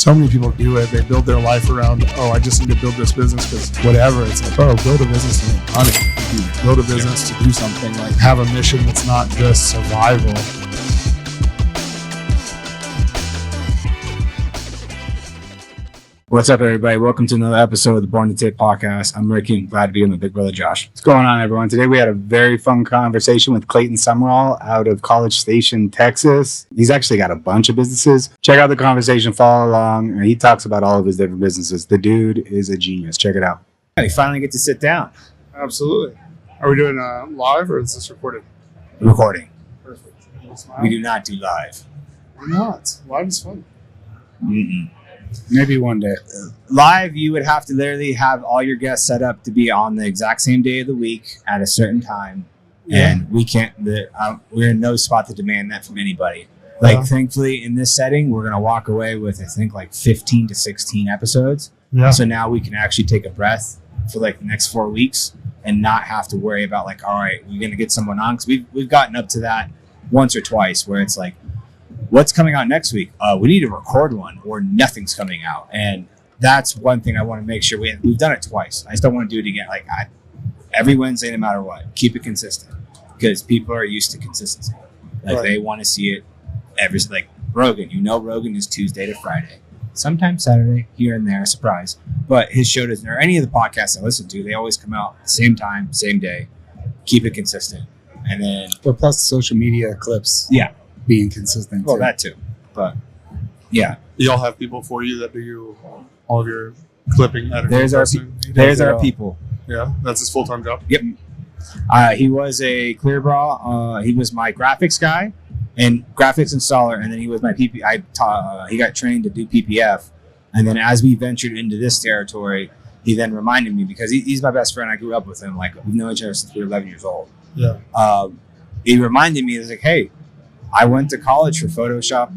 So many people do it. They build their life around, I just need to build this business because whatever. It's like, build a business to make money. Build a business to do something. Like, have a mission that's not just survival. What's up, everybody? Welcome to another episode of the Born to Tint podcast. I'm Ricky. Glad to be in with Big Brother Josh. What's going on, everyone? Today we had a very fun conversation with Clayton Summerall out of College Station, Texas. He's actually got a bunch of businesses. Check out the conversation, follow along, and he talks about all of his different businesses. The dude is a genius. Check it out. We finally get to sit down. Absolutely. Are we doing live or is this recorded? Recording. Perfect. We do not do live. Why not? Live is fun. Mm-mm. Maybe one day. Live, you would have to literally have all your guests set up to be on the exact same day of the week at a certain time. Yeah. And we can't, we're in no spot to demand that from anybody. Like, thankfully, in this setting, we're going to walk away with, I think, like 15 to 16 episodes. Yeah. So now we can actually take a breath for like the next 4 weeks and not have to worry about like, all right, we're going to get someone on. Because we've gotten up to that once or twice where it's like, what's coming out next week? We need to record one or nothing's coming out. And that's one thing I want to make sure we've done it twice. I just don't want to do it again. Like every Wednesday, no matter what, keep it consistent because people are used to consistency. Like They want to see it like Rogan, Rogan is Tuesday to Friday, sometimes Saturday here and there, surprise. But his show doesn't, or any of the podcasts I listen to, they always come out at the same time, same day. Keep it consistent. And then, plus social media clips. Yeah. Being consistent. Well, that too. But yeah. You all have people for you that do all of your clipping, editing. There's our people. Yeah, that's his full-time job. Yep. He was a clear bra. He was my graphics guy and graphics installer, and then he was my PP. He got trained to do PPF, and then as we ventured into this territory, he then reminded me because he's my best friend. I grew up with him. Like we've known each other since we were 11 years old. Yeah. He reminded me. He was like, "Hey, I went to college for Photoshop,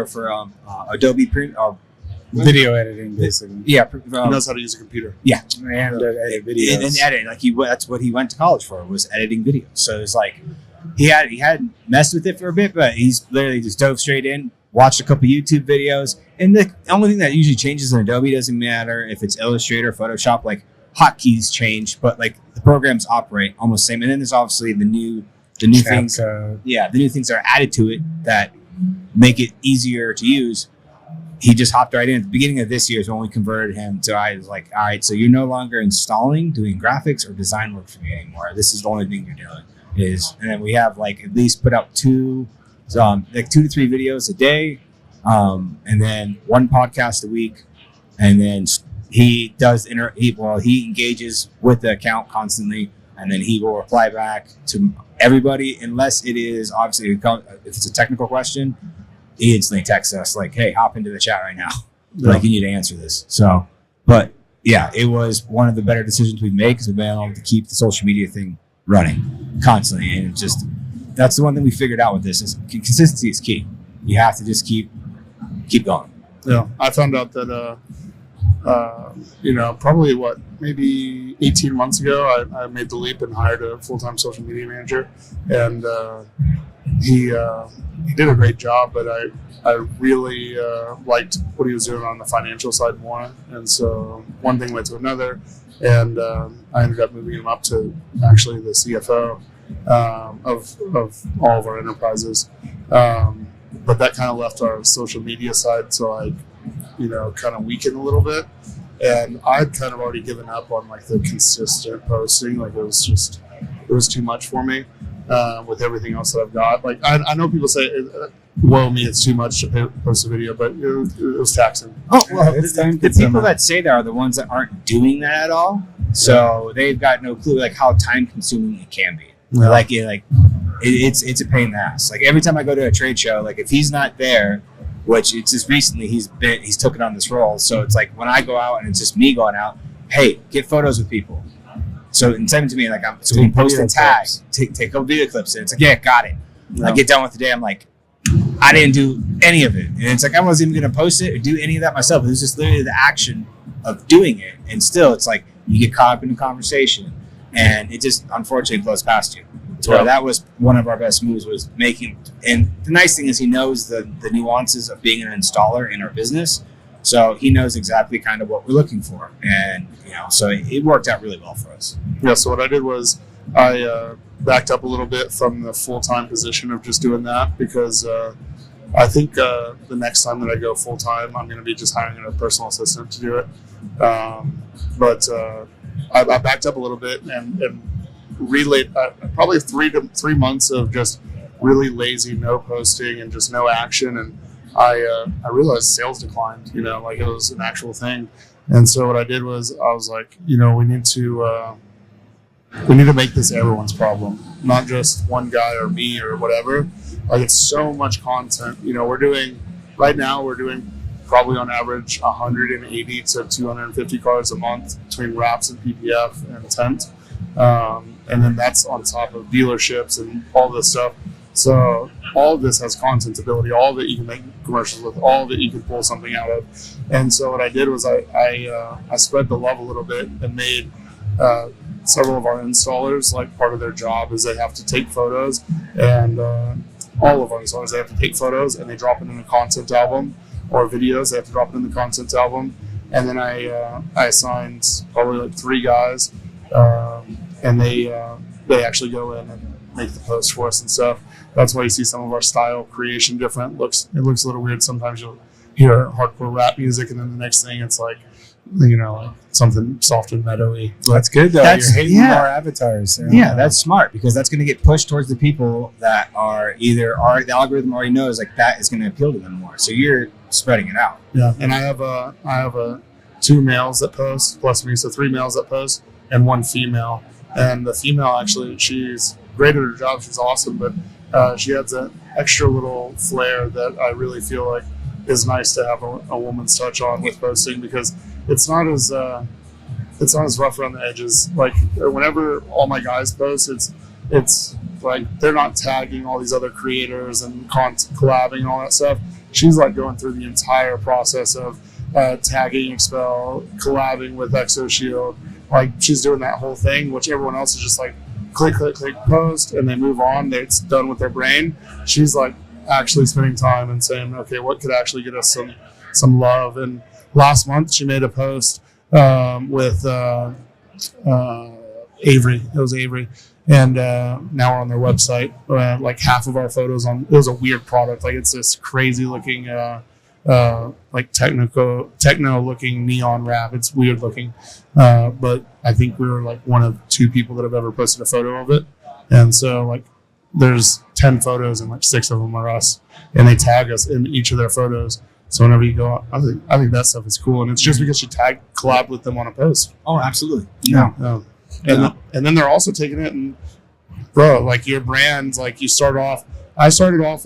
for Adobe video editing, basically. Yeah, he knows how to use a computer. Yeah, and edit videos. And editing, like that's what he went to college for, was editing videos. So it's like he had messed with it for a bit, but he's literally just dove straight in, watched a couple YouTube videos, and the only thing that usually changes in Adobe doesn't matter if it's Illustrator, Photoshop, like hotkeys change, but like the programs operate almost the same. And then there's obviously the new things. The new things that are added to it that make it easier to use. He just hopped right in. At the beginning of this year is when we converted him to, I was like, all right, so you're no longer doing graphics or design work for me anymore. This is the only thing you're doing and then we have like at least put out 2 to 3 videos a day. And then 1 podcast a week. And then he does he engages with the account constantly. And then he will reply back to everybody, unless it is obviously, if it's a technical question, he instantly texts us like, hey, hop into the chat right now. Yeah. Like, you need to answer this. So, but yeah, it was one of the better decisions we've made because we've been able to keep the social media thing running constantly. And that's the one thing we figured out with this is consistency is key. You have to just keep going. Yeah. I found out that, probably maybe 18 months ago, I made the leap and hired a full-time social media manager, and he did a great job, but I really liked what he was doing on the financial side more, and so one thing led to another, and I ended up moving him up to actually the CFO of all of our enterprises, but that kind of left our social media side, so I kind of weakened a little bit. And I'd kind of already given up on like the consistent posting. Like it was too much for me with everything else that I've got. Like I know people say, it's too much to post a video, but it was taxing. Oh, well, the people that say that are the ones that aren't doing that at all. So they've got no clue like how time consuming it can be. Yeah. It's a pain in the ass. Like every time I go to a trade show, like if he's not there, which it's just recently he's taken on this role. So it's like when I go out and it's just me going out, hey, get photos with people. So and send them to me so we post a tag, take a couple video clips, and it's like, yeah, got it. No. I get done with the day, I'm like, I didn't do any of it, and it's like I wasn't even gonna post it or do any of that myself. It was just literally the action of doing it, and still, it's like you get caught up in the conversation, and it just unfortunately blows past you. So that was one of our best moves was making, and the nice thing is he knows the nuances of being an installer in our business. So he knows exactly kind of what we're looking for. And, so it worked out really well for us. Yeah, so what I did was I backed up a little bit from the full-time position of just doing that because I think the next time that I go full-time, I'm going to be just hiring a personal assistant to do it. But I backed up a little bit and relayed probably 3 months of just really lazy, no posting and just no action. And I realized sales declined, like it was an actual thing. And so what I did was I was like, we need to make this everyone's problem, not just one guy or me or whatever. Like it's so much content. We're doing probably on average 180 to 250 cars a month between wraps and PPF and Tint. And then that's on top of dealerships and all this stuff. So all of this has content ability, all of it you can make commercials with, all of it you can pull something out of. And so what I did was I spread the love a little bit and made several of our installers, like part of their job is they have to take photos, and all of our installers, they have to take photos and they drop it in a content album, or videos, they have to drop it in the content album. And then I assigned probably like 3 guys, and they actually go in and make the post for us and stuff. That's why you see some of our style creation different. It looks a little weird. Sometimes you'll hear hardcore rap music, and then the next thing it's like, like something soft and meadowy. That's good though. You're hitting more avatars. Yeah, that's smart because that's going to get pushed towards the people that are the algorithm already knows like that is going to appeal to them more. So you're spreading it out. Yeah, and I have 2 males that post plus me, so 3 males that post and 1 female. And the female actually, she's great at her job. She's awesome, but she adds an extra little flair that I really feel like is nice to have a woman's touch on with posting, because it's not as rough around the edges. Like whenever all my guys post, it's like they're not tagging all these other creators and collabing and all that stuff. She's like going through the entire process of tagging Expel, collabing with ExoShield. Like she's doing that whole thing, which everyone else is just like click, click, click, post, and they move on. It's done with their brain. She's like actually spending time and saying, okay, what could actually get us some love? And last month she made a post with Avery. It was Avery. And now we're on their website. Like half of our photos it was a weird product. Like it's this crazy looking like techno looking neon wrap. It's weird looking, but I think we were like one of 2 people that have ever posted a photo of it. And so like there's 10 photos and like 6 of them are us, and they tag us in each of their photos. So whenever you go, I think that stuff is cool, and it's just because you collab with them on a post. Oh, absolutely. Yeah. And then they're also taking it and, bro, like your brands, like I started off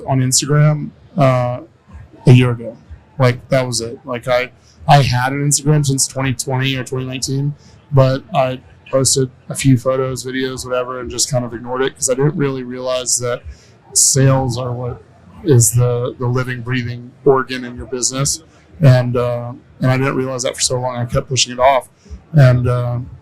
on Instagram a year ago. Like that was it. Like I had an Instagram since 2020 or 2019, but I posted a few photos, videos, whatever, and just kind of ignored it because I didn't really realize that sales are what is the living, breathing organ in your business. And I didn't realize that for so long. I kept pushing it off. And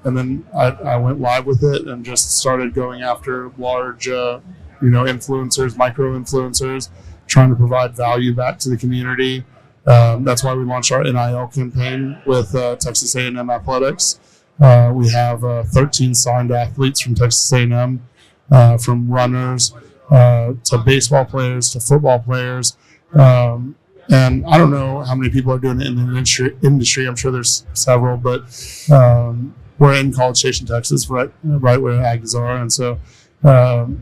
then I went live with it and just started going after large, influencers, micro influencers, trying to provide value back to the community. That's why we launched our NIL campaign with Texas A&M Athletics. We have 13 signed athletes from Texas A&M, from runners to baseball players to football players. And I don't know how many people are doing it in the industry. I'm sure there's several, but we're in College Station, Texas, right where Aggies are. And so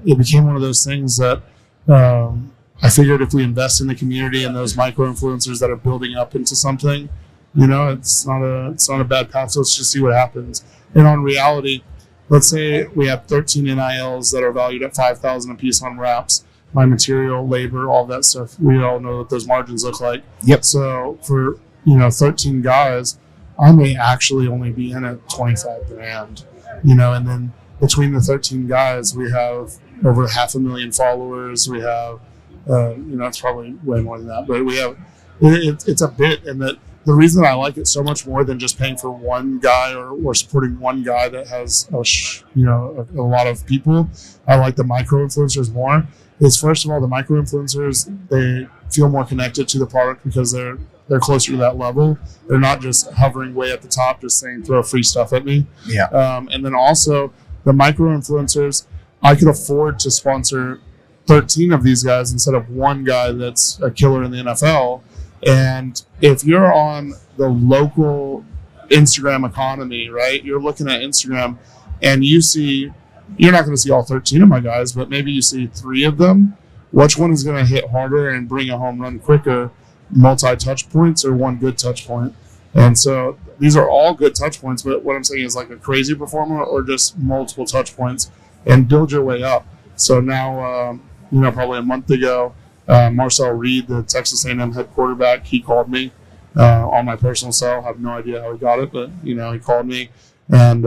it became one of those things that I figured if we invest in the community and those micro influencers that are building up into something, it's not a bad path. So let's just see what happens. And on reality, let's say we have 13 NILs that are valued at $5,000 a piece on wraps. My material, labor, all that stuff. We all know what those margins look like. Yep. So for 13 guys, I may actually only be in at $25,000. And then between the 13 guys, we have over 500,000 followers. We have, it's probably way more than that, but we have. It's a bit, and that the reason I like it so much more than just paying for one guy or supporting one guy that has a lot of people. I like the micro influencers more. Is first of all, the micro influencers, they feel more connected to the product because they're they're closer to that level. They're not just hovering way at the top, just saying throw free stuff at me. Yeah. And then also the micro influencers, I could afford to sponsor 13 of these guys instead of one guy that's a killer in the NFL. And if you're on the local Instagram economy, right, you're looking at Instagram and you see, you're not going to see all 13 of my guys, but maybe you see 3 of them. Which one is going to hit harder and bring a home run quicker, multi-touch points or one good touch point? And so these are all good touch points, but what I'm saying is like a crazy performer or just multiple touch points, and build your way up. So now, probably a month ago, Marcel Reed, the Texas A&M head quarterback, he called me on my personal cell. I have no idea how he got it, but he called me, and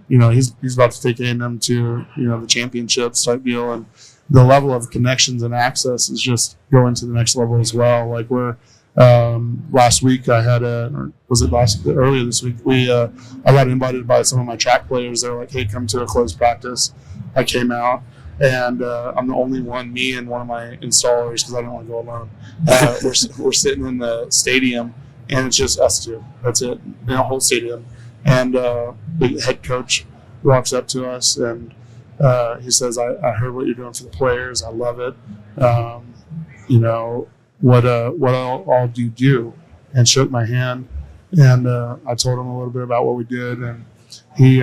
he's about to take A&M to the championships type deal, and the level of connections and access is just going to the next level as well. Like we're last week I had earlier this week I got invited by some of my track players. They're like, hey, come to a closed practice. I came out, and I'm the only one, me and one of my installers, because I don't want to go alone. We're sitting in the stadium, and it's just us two. That's it, in the whole stadium. And the head coach walks up to us, and he says, I heard what you're doing for the players. I love it. What all do you do? And shook my hand, and I told him a little bit about what we did, and he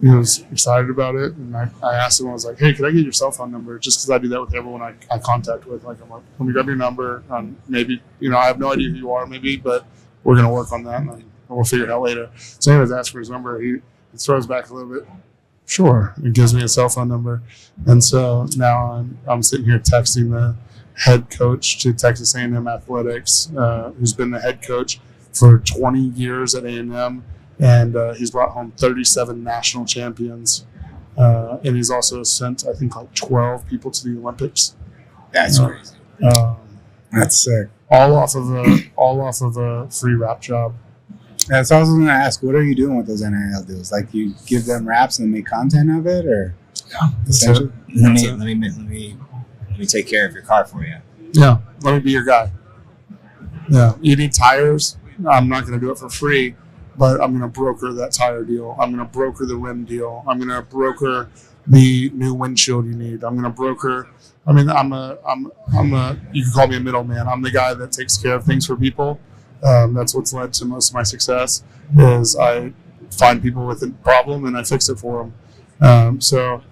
was excited about it. And I asked him, I was like, hey, could I get your cell phone number? Just because I do that with everyone I contact with. Like, I'm like, let me grab your number. Maybe, I have no idea who you are, maybe, but we're going to work on that, and we'll figure it out later. So anyways, I asked for his number. He throws back a little bit. Sure. He gives me a cell phone number. And so now I'm sitting here texting the head coach to Texas A&M Athletics, who's been the head coach for 20 years at A&M. And he's brought home 37 national champions. And he's also sent, I think, like 12 people to the Olympics. That's crazy. That's sick. All off of a free wrap job. That's what I was going to ask. What are you doing with those NIL deals? Like, you give them wraps and make content of it, or? Yeah. Essentially? Let me take care of your car for you. Yeah. Let me be your guy. Yeah. You need tires? I'm not going to do it for free, but I'm going to broker that tire deal. I'm going to broker the rim deal. I'm going to broker the new windshield you need. I'm going to broker. I mean, you can call me a middleman. I'm the guy that takes care of things for people. That's what's led to most of my success, is I find people with a problem and I fix it for them. So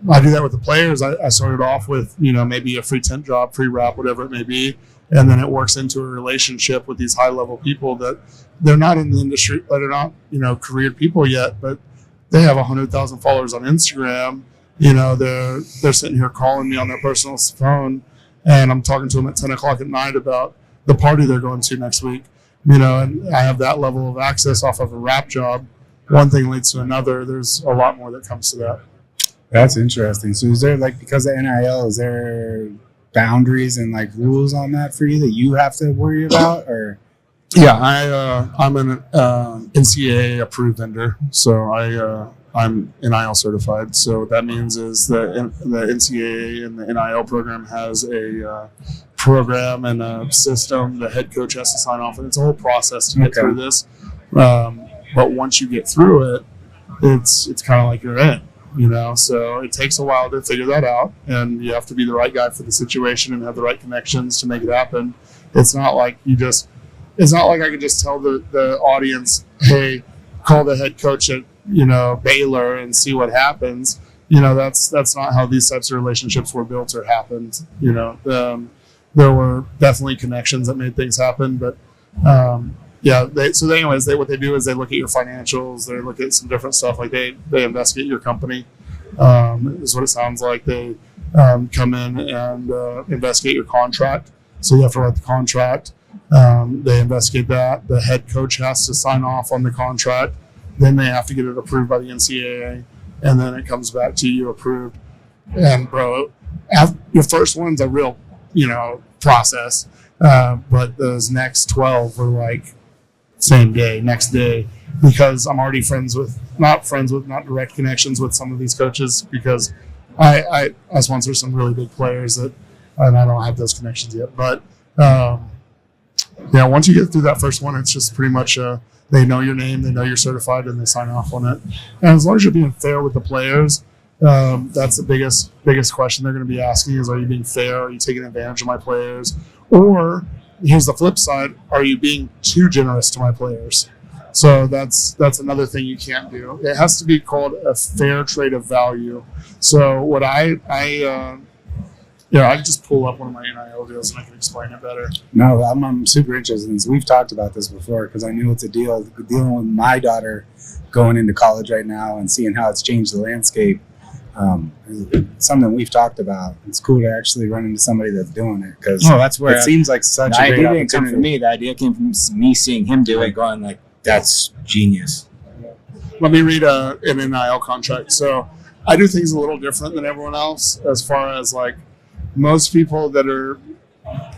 I do that with the players. I started off with, maybe a free tint job, free wrap, whatever it may be. And then it works into a relationship with these high level people that they're not in the industry, they're not, career people yet, but they have 100,000 followers on Instagram. They're sitting here calling me on their personal phone, and I'm talking to them at 10 o'clock at night about the party they're going to next week, and I have that level of access off of a wrap job. One thing leads to another. There's a lot more that comes to that. That's interesting. So is there, because of NIL, is there boundaries and rules on that for you that you have to worry about, or? Yeah, I'm an NCAA approved vendor, so I'm NIL certified. So what that means is that the NCAA and the NIL program has a program and a system the head coach has to sign off, and it's a whole process to get through this. But once you get through it, it's kind of like you're in. So it takes a while to figure that out, and you have to be the right guy for the situation and have the right connections to make it happen. It's not like I could just tell the audience, hey, call the head coach at Baylor and see what happens. That's not how these types of relationships were built or happened. There were definitely connections that made things happen, but what they do is they look at your financials, they look at some different stuff, like they investigate your company, is what it sounds like. They come in and investigate your contract, so you have to write the contract. They investigate that. The head coach has to sign off on the contract, then they have to get it approved by the NCAA, and then it comes back to you approved. And bro, your first one's a real process, but those next 12 were same day, next day, because I'm already not direct connections with some of these coaches, because I sponsor some really big players and I don't have those connections yet. But Yeah, once you get through that first one, it's just pretty much they know your name, they know you're certified, and they sign off on it. And as long as you're being fair with the players, that's the biggest question they're going to be asking is, are you being fair? Are you taking advantage of my players? Or here's the flip side, are you being too generous to my players? So that's another thing you can't do. It has to be called a fair trade of value. So what I can just pull up one of my NIL deals and I can explain it better. No, I'm super interested in this. We've talked about this before because I knew it's a deal. Dealing with my daughter going into college right now and seeing how it's changed the landscape. It's something we've talked about. It's cool to actually run into somebody that's doing it because that's where it seems like such the a great idea didn't come opportunity. from me. The idea came from me seeing him do it, going like, that's genius. Let me read an NIL contract. So I do things a little different than everyone else as far as like most people that are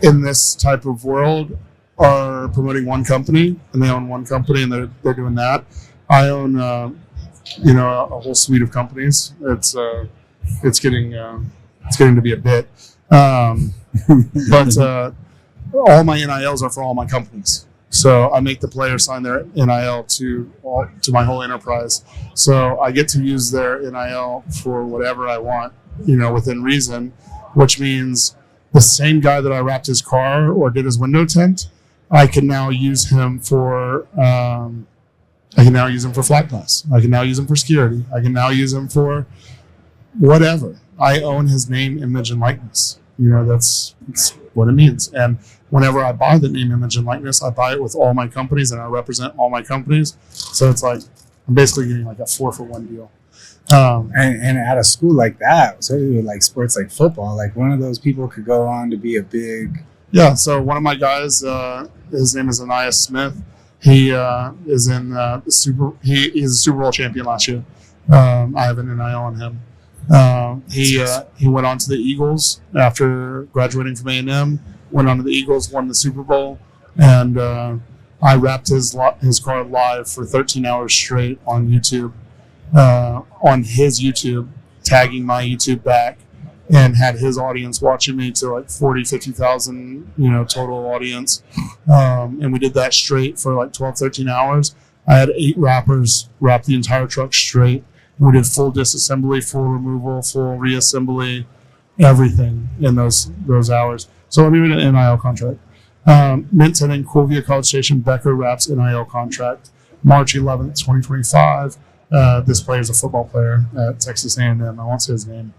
in this type of world are promoting one company and they own one company and they're doing that. I own a whole suite of companies. It's getting to be a bit, but all my NILs are for all my companies. So I make the players sign their NIL to my whole enterprise. So I get to use their NIL for whatever I want, within reason, which means the same guy that I wrapped his car or did his window tint, I can now use him for flat glass. I can now use him for security. I can now use him for whatever. I own his name, image, and likeness. That's what it means. And whenever I buy the name, image, and likeness, I buy it with all my companies and I represent all my companies. So it's like I'm basically getting like a 4-for-1 deal. And at a school like that, especially with like sports like football, like one of those people could go on to be a big. Yeah. So one of my guys, his name is Anais Smith. He is in the he's a Super Bowl champion last year. I have an NIL on him. He went on to the Eagles after graduating from A&M. Went on to the Eagles, won the Super Bowl, and I wrapped his car live for 13 hours straight on YouTube. On his YouTube, tagging my YouTube back, and had his audience watching me to like 40, 50,000, total audience. And we did that straight for like 12, 13 hours. I had 8 wrappers wrap the entire truck straight. We did full disassembly, full removal, full reassembly, everything in those hours. So let me read an NIL contract. Mint Tinting, Coolview College Station, Becker Wraps NIL contract, March 11th, 2025. This player is a football player at Texas A&M. I won't say his name.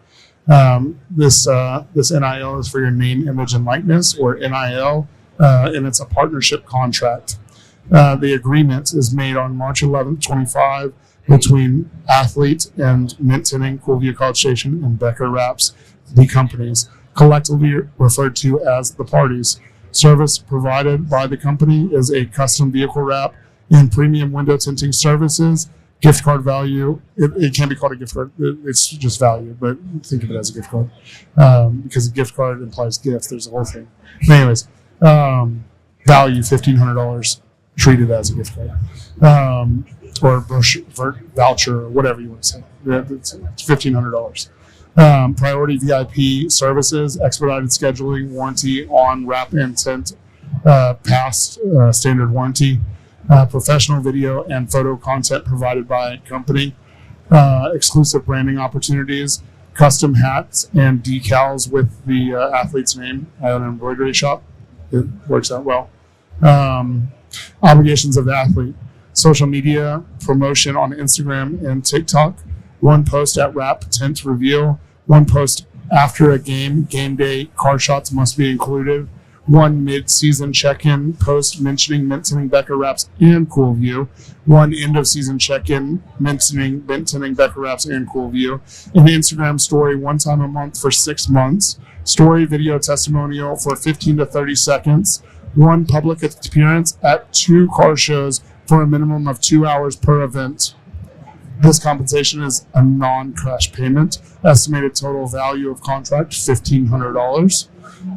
This NIL is for your name, image, and likeness, or NIL, and it's a partnership contract. The agreement is made on March 11th, 25, between Athlete and Mint Tinting, Coolview College Station, and Becker Wraps, the companies, collectively referred to as the parties. Service provided by the company is a custom vehicle wrap and premium window tinting services. Gift card value, it can't be called a gift card. It's just value, but think of it as a gift card because a gift card implies gift. There's a whole thing. But anyways, value $1,500, treated as a gift card or voucher or whatever you want to say. It's $1,500. Priority VIP services, expedited scheduling, warranty on wrap and tint, past standard warranty. Professional video and photo content provided by company, exclusive branding opportunities, custom hats and decals with the athlete's name. I own an embroidery shop. It works out well. Obligations of the athlete, social media promotion on Instagram and TikTok, 1 post at Wrap Tint Reveal, 1 post after a game day, car shots must be included, 1 mid-season check-in post mentioning Mint Tinting, Becker Wraps, and Coolview, 1 end-of-season check-in mentioning Mint Tinting, Becker Wraps, and Coolview, an Instagram story 1 time a month for 6 months, story video testimonial for 15 to 30 seconds, 1 public appearance at 2 car shows for a minimum of 2 hours per event. This compensation is a non-cash payment. Estimated total value of contract, $1,500.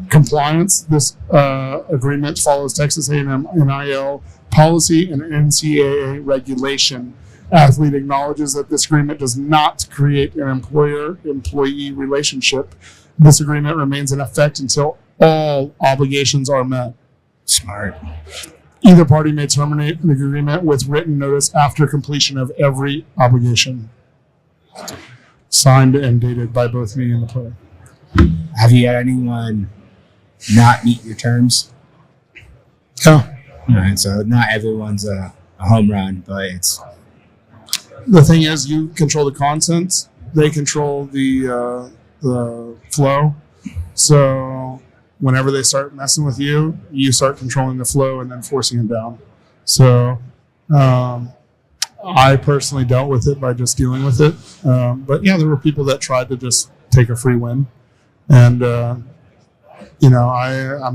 Compliance, this agreement follows Texas A&M NIL policy and NCAA regulation. Athlete acknowledges that this agreement does not create an employer-employee relationship. This agreement remains in effect until all obligations are met. Smart. Either party may terminate the agreement with written notice after completion of every obligation. Signed and dated by both me and the player. Have you had anyone not meet your terms? Yeah. All right, so not everyone's a home run, but it's The thing is, you control the content. They control the flow. So whenever they start messing with you, you start controlling the flow and then forcing it down. So I personally dealt with it by just dealing with it. But yeah, there were people that tried to just take a free win. And, I'm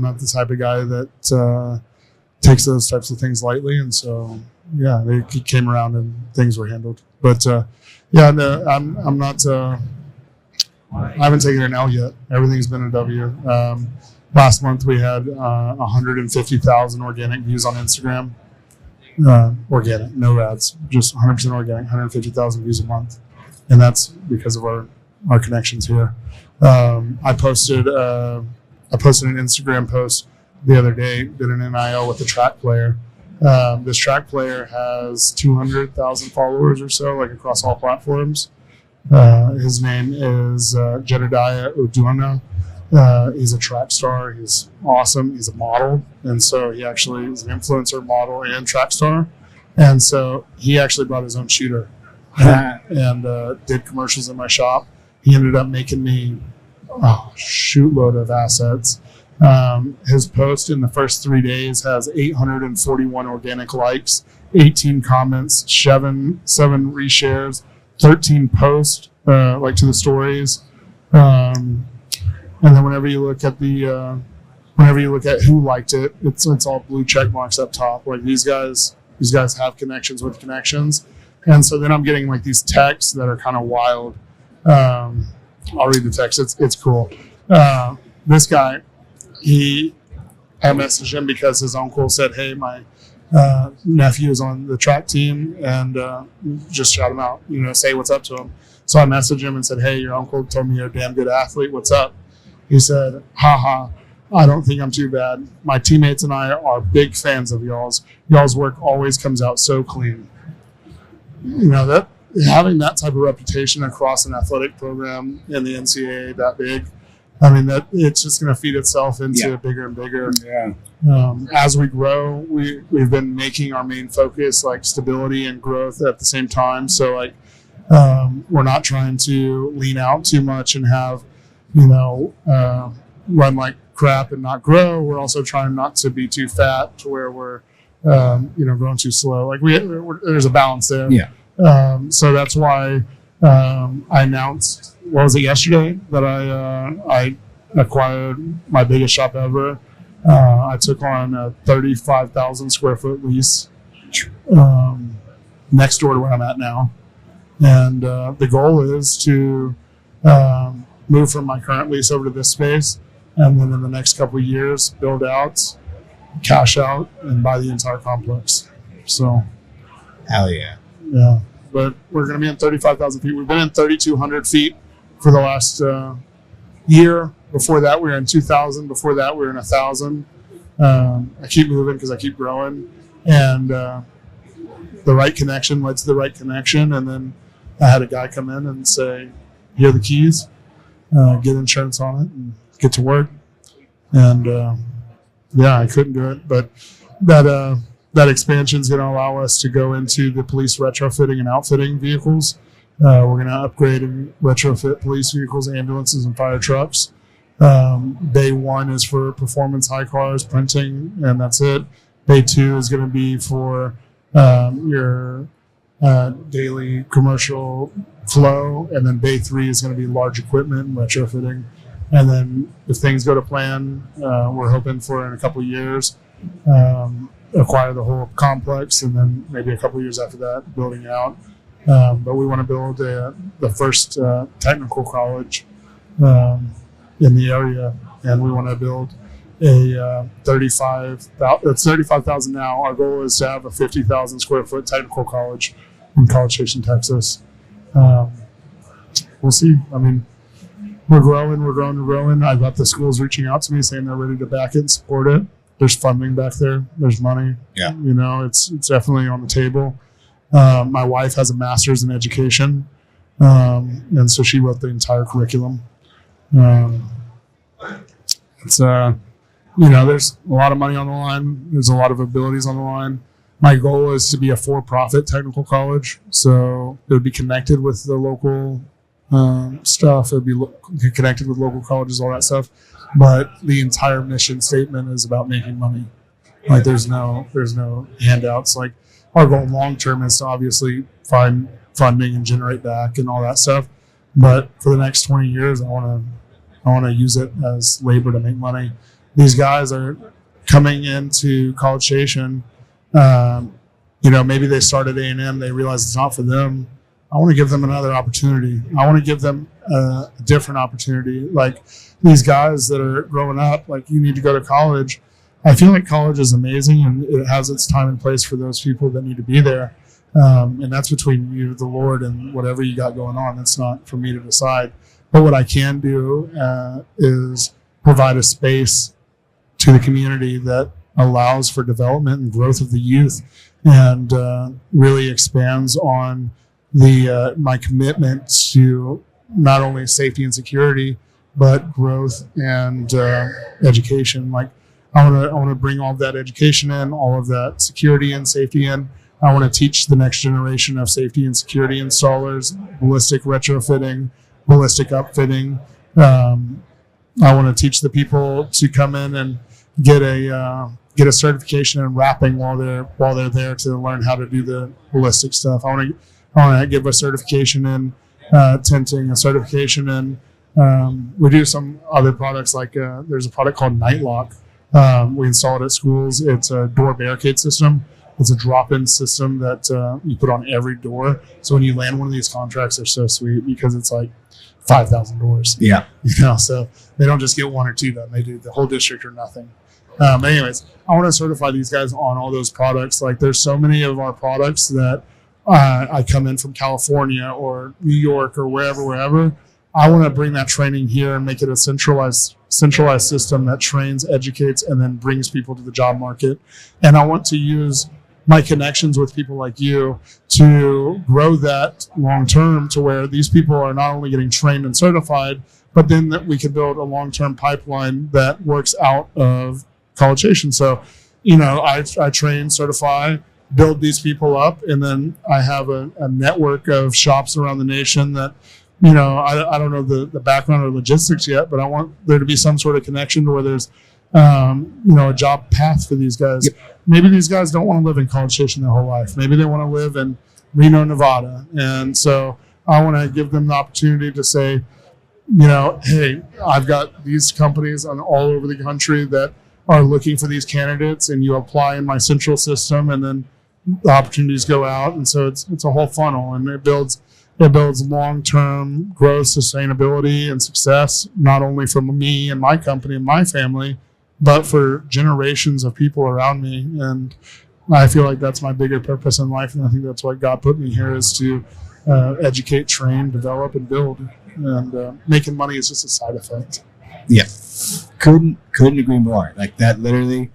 not the type of guy that takes those types of things lightly. And so, yeah, they came around and things were handled. But, I'm not, I haven't taken an L yet. Everything's been a W. Last month we had 150,000 organic views on Instagram. Organic, no ads, just 100% organic, 150,000 views a month. And that's because of our connections here. I posted an Instagram post the other day, did an NIL with a track player. This track player has 200,000 followers or so, like across all platforms. His name is Jedediah Oduna. He's a track star. He's awesome. He's a model. And so he actually is an influencer, model, and track star. And so he actually brought his own shooter and did commercials in my shop. He ended up making me a shootload of assets. His post in the first 3 days has 841 organic likes, 18 comments, seven reshares, 13 posts to the stories. And then whenever you look at who liked it, it's all blue check marks up top. Like these guys have connections with connections. And so then I'm getting like these texts that are kind of wild. I'll read the text. It's cool. This guy, I messaged him because his uncle said, "Hey, my nephew is on the track team," and just shout him out. Say what's up to him. So I messaged him and said, "Hey, your uncle told me you're a damn good athlete. What's up?" He said, "Haha, I don't think I'm too bad. My teammates and I are big fans of y'all's. Y'all's work always comes out so clean." That having that type of reputation across an athletic program in the NCAA that big, that it's just going to feed itself into bigger and bigger. Yeah. As we grow, we've been making our main focus like stability and growth at the same time. So we're not trying to lean out too much and have run like crap and not grow. We're also trying not to be too fat to where we're growing too slow. Like there's a balance there. Yeah. So that's why I announced, yesterday, that I acquired my biggest shop ever. I took on a 35,000 square foot lease next door to where I'm at now. And the goal is to move from my current lease over to this space, and then in the next couple of years build out, cash out, and buy the entire complex. So hell yeah. Yeah, but we're going to be in 35,000 feet. We've been in 3,200 feet for the last year. Before that, we were in 2,000. Before that, we were in 1,000. I keep moving because I keep growing. And the right connection led to the right connection. And then I had a guy come in and say, "Here are the keys. Get insurance on it and get to work." And I couldn't do it. But that expansion is going to allow us to go into the police retrofitting and outfitting vehicles. We're going to upgrade and retrofit police vehicles, ambulances, and fire trucks. Bay 1 is for performance high cars, printing, and that's it. Bay 2 is going to be for your daily commercial flow, and then Bay 3 is going to be large equipment and retrofitting. And then if things go to plan, we're hoping for in a couple of years, acquire the whole complex, and then maybe a couple of years after that, building out. But we want to build the first technical college in the area, and we want to build a 35,000. It's 35,000 now. Our goal is to have a 50,000 square foot technical college in College Station, Texas. We'll see. We're growing. I've got the schools reaching out to me saying they're ready to back it and support it. there's funding back there. There's money. Yeah. You know, it's definitely on the table. My wife has a master's in education, and so she wrote the entire curriculum. It's you know, there's a lot of money on the line. There's a lot of abilities on the line. My goal is to be a for-profit technical college, so it would be connected with the local stuff. It would be connected with local colleges, all that stuff. But the entire mission statement is about making money. Like there's no handouts. Like our goal long term is to obviously find funding and generate back and all that stuff. But for the next 20 years, I want to use it as labor to make money. These guys are coming into College Station. You know, maybe they start at A&M, they realize it's not for them. I want to give them another opportunity. I want to give them a different opportunity. Like these guys that are growing up, like you need to go to college. I feel like college is amazing and it has its time and place for those people that need to be there. And that's between you, the Lord, and whatever you got going on. That's not for me to decide. But what I can do is provide a space to the community that allows for development and growth of the youth, and really expands on the my commitment to not only safety and security, but growth and education. Like I want to bring all of that education in, all of that security and safety in. I want to teach the next generation of safety and security installers, ballistic retrofitting, ballistic upfitting. I want to teach the people to come in and get a certification in wrapping while they're there to learn how to do the ballistic stuff. I want to give a certification in tinting, a certification in. We do some other products like there's a product called Night Lock. We install it at schools. It's a door barricade system. It's a drop-in system that you put on every door. So when you land one of these contracts, they're so sweet because it's like 5,000 doors. Yeah. You know, so they don't just get one or two done. They do the whole district or nothing. But anyways, I want to certify these guys on all those products. Like there's so many of our products that I come in from California or New York or wherever. I want to bring that training here and make it a centralized system that trains, educates, and then brings people to the job market. And I want to use my connections with people like you to grow that long term to where these people are not only getting trained and certified, but then that we can build a long-term pipeline that works out of College Station. So, you know, I train, certify, build these people up, and then I have a network of shops around the nation that, you know, I don't know the background or logistics yet, but I want there to be some sort of connection to where there's, you know, a job path for these guys. Yep. Maybe these guys don't want to live in College Station their whole life. Maybe they want to live in Reno, Nevada. And so I want to give them the opportunity to say, you know, hey, I've got these companies all over the country that are looking for these candidates, and you apply in my central system, and then the opportunities go out. And so it's a whole funnel, and it builds long-term growth, sustainability, and success, not only for me and my company and my family, but for generations of people around me. And I feel like that's my bigger purpose in life, and I think that's why God put me here, is to educate, train, develop, and build. And making money is just a side effect. Yeah, couldn't agree more. Like that, literally,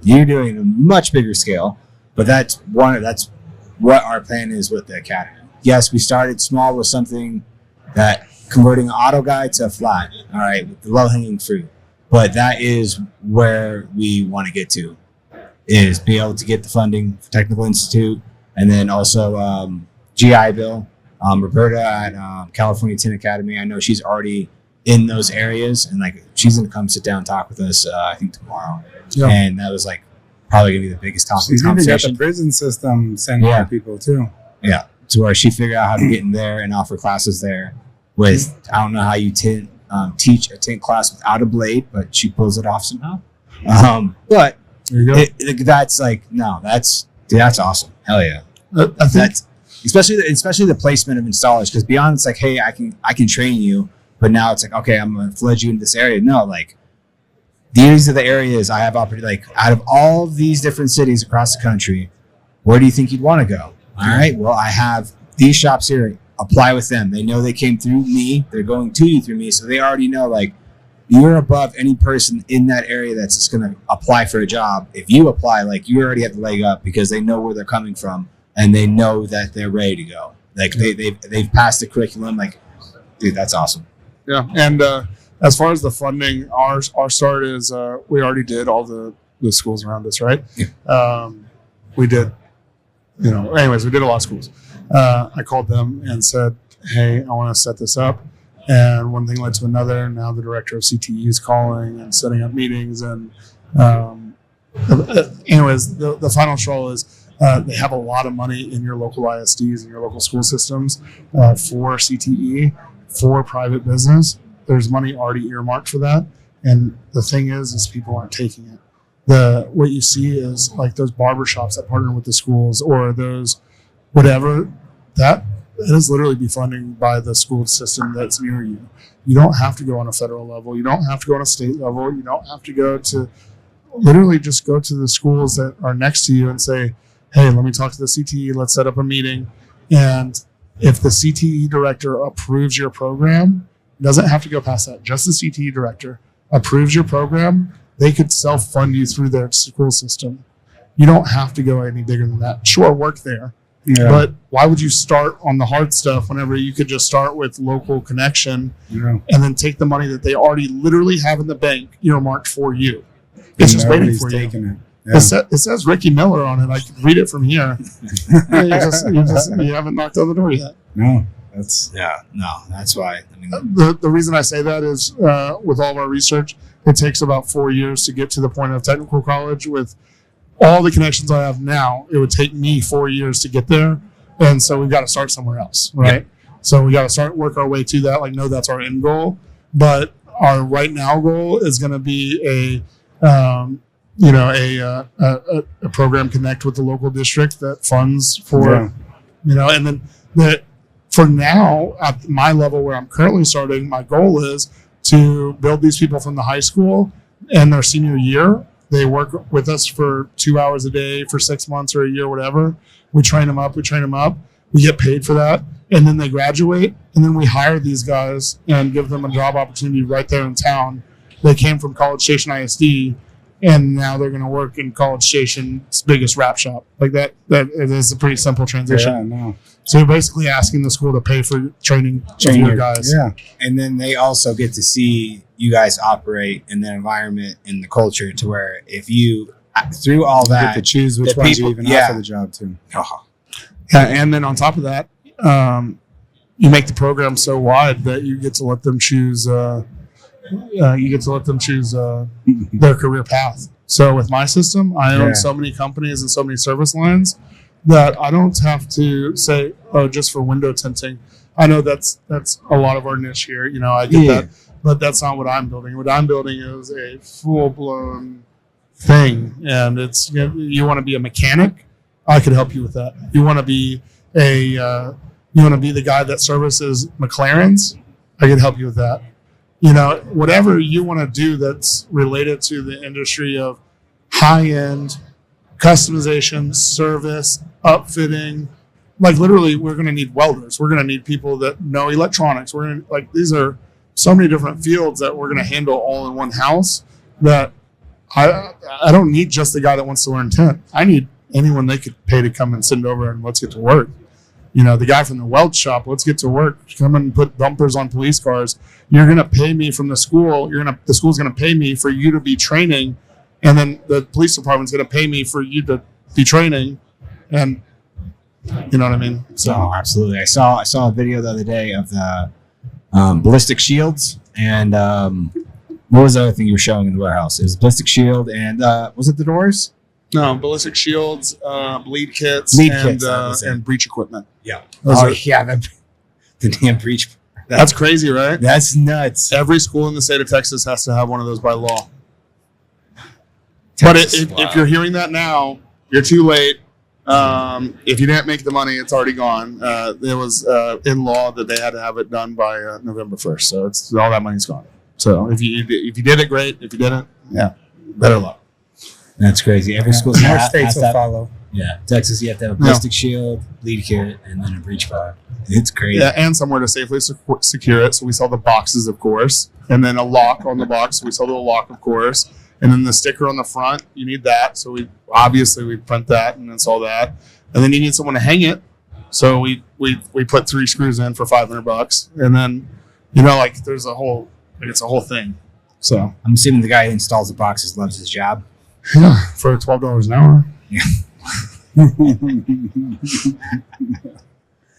you're doing a much bigger scale, but that's what our plan is with the academy. Yes, we started small with something that converting an auto guide to a flat. All right, with the low-hanging fruit. But that is where we want to get to, is be able to get the funding for Technical Institute, and then also GI Bill. Roberta at California Tint Academy, I know she's already in those areas, and like she's going to come sit down and talk with us, I think tomorrow. Yeah. And that was like probably going to be the biggest topic of conversation. She's even got the prison system sending out people too. Yeah, to where she figured out how to get in there and offer classes there. With I don't know how you teach a tint class without a blade, but she pulls it off somehow. But there you go. That's like that's awesome. Hell yeah. I think that's especially the placement of installers, because beyond it's like, hey, I can train you, but now it's like, okay, I'm gonna flood you into this area. No, like these are the areas I have opportunity. Like out of all of these different cities across the country, where do you think you'd want to go? All right, well, I have these shops here. Apply with them. They know they came through me. They're going to you through me, so they already know like you're above any person in that area that's just going to apply for a job. If you apply, like, you already have the leg up because they know where they're coming from and they know that they're ready to go. Like they've passed the curriculum. Like, dude, that's awesome. Yeah. And as far as the funding, our start is we already did all the schools around us, right? Yeah. We did, anyways, we did a lot of schools. I called them and said, hey, I want to set this up. And one thing led to another. Now the director of CTE is calling and setting up meetings. And anyways, the final straw is they have a lot of money in your local ISDs and your local school systems for CTE, for private business. There's money already earmarked for that. And the thing is people aren't taking it. What you see is like those barbershops that partner with the schools or those whatever, that is literally be funding by the school system that's near you. You don't have to go on a federal level. You don't have to go on a state level. You don't have to go to literally just go to the schools that are next to you and say, hey, let me talk to the CTE. Let's set up a meeting. And if the CTE director approves your program, it doesn't have to go past that. Just the CTE director approves your program, they could self-fund you through their school system. You don't have to go any bigger than that. Sure, work there. Yeah. But why would you start on the hard stuff whenever you could just start with local connection and then take the money that they already literally have in the bank earmarked for you? It's just waiting for you. Yeah. It says Ricky Miller on it. I can read it from here. You haven't knocked on the door yet. No, that's why. I mean, the reason I say that is with all of our research, it takes about 4 years to get to the point of technical college. With all the connections I have now, it would take me 4 years to get there. And so we've got to start somewhere else, right? Yeah. So we got to work our way to that. Like, no, that's our end goal. But our right now goal is going to be a program connect with the local district that funds for, and then for now, at my level where I'm currently starting, my goal is to build these people from the high school and their senior year. They work with us for 2 hours a day for 6 months or a year, whatever. We train them up. We get paid for that. And then they graduate. And then we hire these guys and give them a job opportunity right there in town. They came from College Station ISD, and now they're going to work in College Station's biggest wrap shop. Like that it is a pretty simple transition. Yeah, no. So you're basically asking the school to pay for training your guys. Yeah. And then they also get to see you guys operate in the environment and the culture to where if you, through all that, you get to choose which ones you even offer the job to. Uh-huh. Yeah, and then on top of that, you make the program so wide that you get to let them choose. Their career path. So with my system, I own so many companies and so many service lines that I don't have to say, oh, just for window tinting. I know that's a lot of our niche here. I get that, but that's not what I'm building. What I'm building is a full blown thing, and it's you want to be a mechanic, I could help you with that. You want to be the guy that services McLarens, I could help you with that. Whatever you want to do that's related to the industry of high-end customization, service, upfitting. Like literally, we're going to need welders. We're going to need people that know electronics. These are so many different fields that we're going to handle all in one house that I don't need just the guy that wants to learn tint. I need anyone they could pay to come and send over and let's get to work. The guy from the weld shop, let's get to work. Come and put bumpers on police cars. You're going to pay me from the school. The school's going to pay me for you to be training. And then the police department's going to pay me for you to be training. And you know what I mean? So absolutely. I saw a video the other day of the ballistic shields and what was the other thing you were showing in the warehouse? It was ballistic shield and was it the doors? No, ballistic shields, bleed kits, and breach equipment. Yeah. The damn breach. That's crazy, right? That's nuts. Every school in the state of Texas has to have one of those by law. But if you're hearing that now, you're too late. If you didn't make the money, it's already gone. It was in law that they had to have it done by November 1st. So it's all that money's gone. So if you did it, great. If you didn't, better luck. That's crazy. Every school more states will follow. Yeah, Texas, you have to have a ballistic shield, lead kit, and then a breech bar. It's crazy. Yeah, and somewhere to safely secure it. So we sell the boxes, of course, and then a lock on the box. So we sell the lock, of course, and then the sticker on the front. You need that. So we print that and install that, and then you need someone to hang it. So we put 3 screws in for $500, and then there's a whole it's a whole thing. So I'm assuming the guy who installs the boxes loves his job. Yeah, for $12 an hour. Yeah.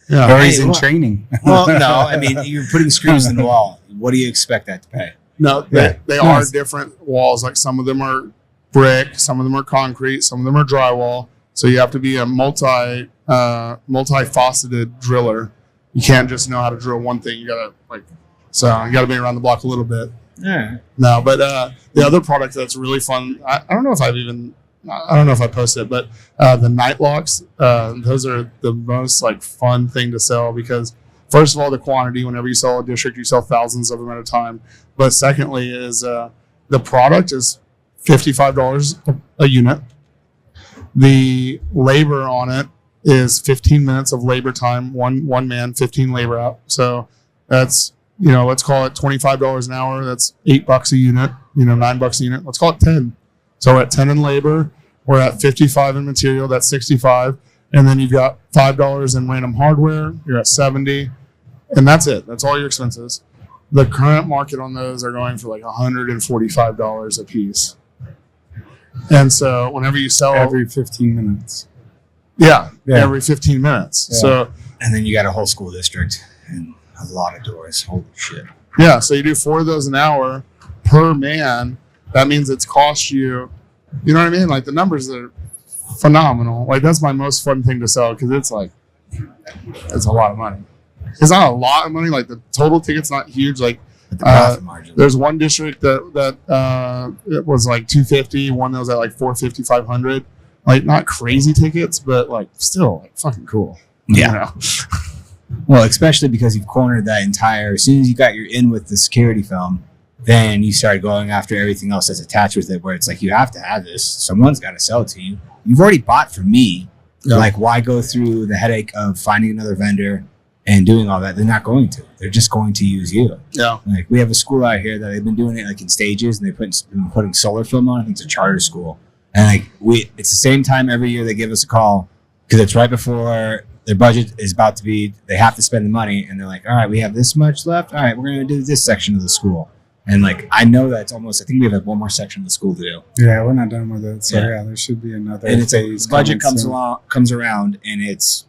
Yeah. Or he's in training. Well, no, I mean, you're putting screws in the wall. What do you expect that to pay? No, they are different walls. Like some of them are brick, some of them are concrete, some of them are drywall. So you have to be a multi-faceted driller. You can't just know how to drill one thing. You gotta be around the block a little bit. Yeah. No, but the other product that's really fun, I don't know if I posted it, but the night locks, those are the most fun thing to sell because first of all, the quantity, whenever you sell a district, you sell thousands of them at a time. But secondly is the product is $55 a unit. The labor on it is 15 minutes of labor time, one man, 15 labor out. So that's, let's call it $25 an hour. That's $8 a unit, $9 a unit. Let's call it 10. So we're at 10 in labor. We're at 55 in material. That's 65. And then you've got $5 in random hardware. You're at 70. And that's it. That's all your expenses. The current market on those are going for $145 a piece. And so whenever you sell Every 15 minutes. every 15 minutes. Yeah. So, And then you got a whole school district and a lot of doors. Holy shit. yeah, so you do 4 of those an hour per man. That means it's cost you, you know what I mean? The numbers are phenomenal. That's my most fun thing to sell because it's a lot of money. It's not a lot of money. The total ticket's not huge. But the profit margin. There's one district that it was $250, one that was at $450, $500. Not crazy tickets, but still fucking cool. Yeah. Well, especially because you've cornered that entire. As soon as you got your in with the security film, then you start going after everything else that's attached with it. Where it's you have to have this. Someone's got to sell it to you. You've already bought from me. Yeah. Why go through the headache of finding another vendor and doing all that? They're not going to. They're just going to use you. Yeah. We have a school out here that they've been doing it in stages, and they've been putting solar film on. I think it's a charter school, and it's the same time every year they give us a call because it's right before their budget is about to be. They have to spend the money, and they're like, "All right, we have this much left. All right, we're going to do this section of the school." And I know that's almost. I think we have one more section of the school to do. Yeah, we're not done with it. So there should be another. And the budget comes around, and it's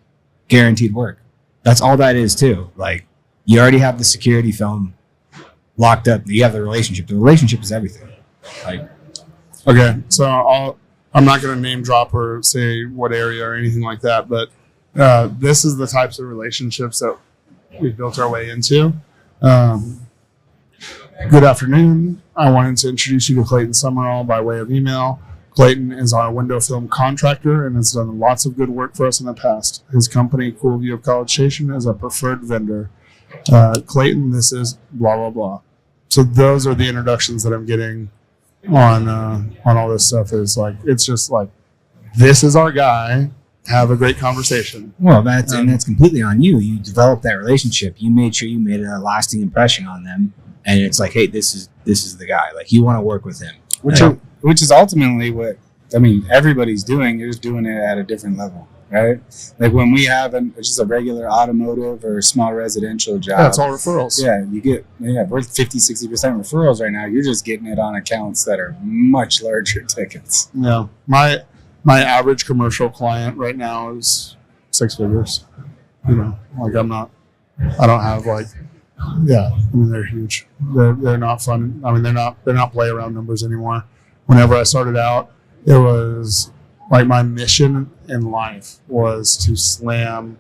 guaranteed work. That's all that is too. You already have the security film locked up. You have the relationship. The relationship is everything. Okay, so I'm not going to name drop or say what area or anything like that, but this is the types of relationships that we've built our way into. Good afternoon. I wanted to introduce you to Clayton Summerall by way of email. Clayton is our window film contractor and has done lots of good work for us in the past. His company, Cool View of College Station, is a preferred vendor. Clayton, this is blah, blah, blah. So those are the introductions that I'm getting on all this stuff. It's just this is our guy. Have a great conversation. Well, that's completely on you. You developed that relationship. You made sure you made a lasting impression on them. And it's hey, this is the guy. You want to work with him. Which is ultimately what everybody's doing. You're just doing it at a different level, right? When we have just a regular automotive or small residential job. That's all referrals. Yeah, we're 50-60% referrals right now. You're just getting it on accounts that are much larger tickets. Yeah, my average commercial client right now is 6 figures. I don't have they're huge. They're not fun. They're not play around numbers anymore. Whenever I started out, it was my mission in life was to slam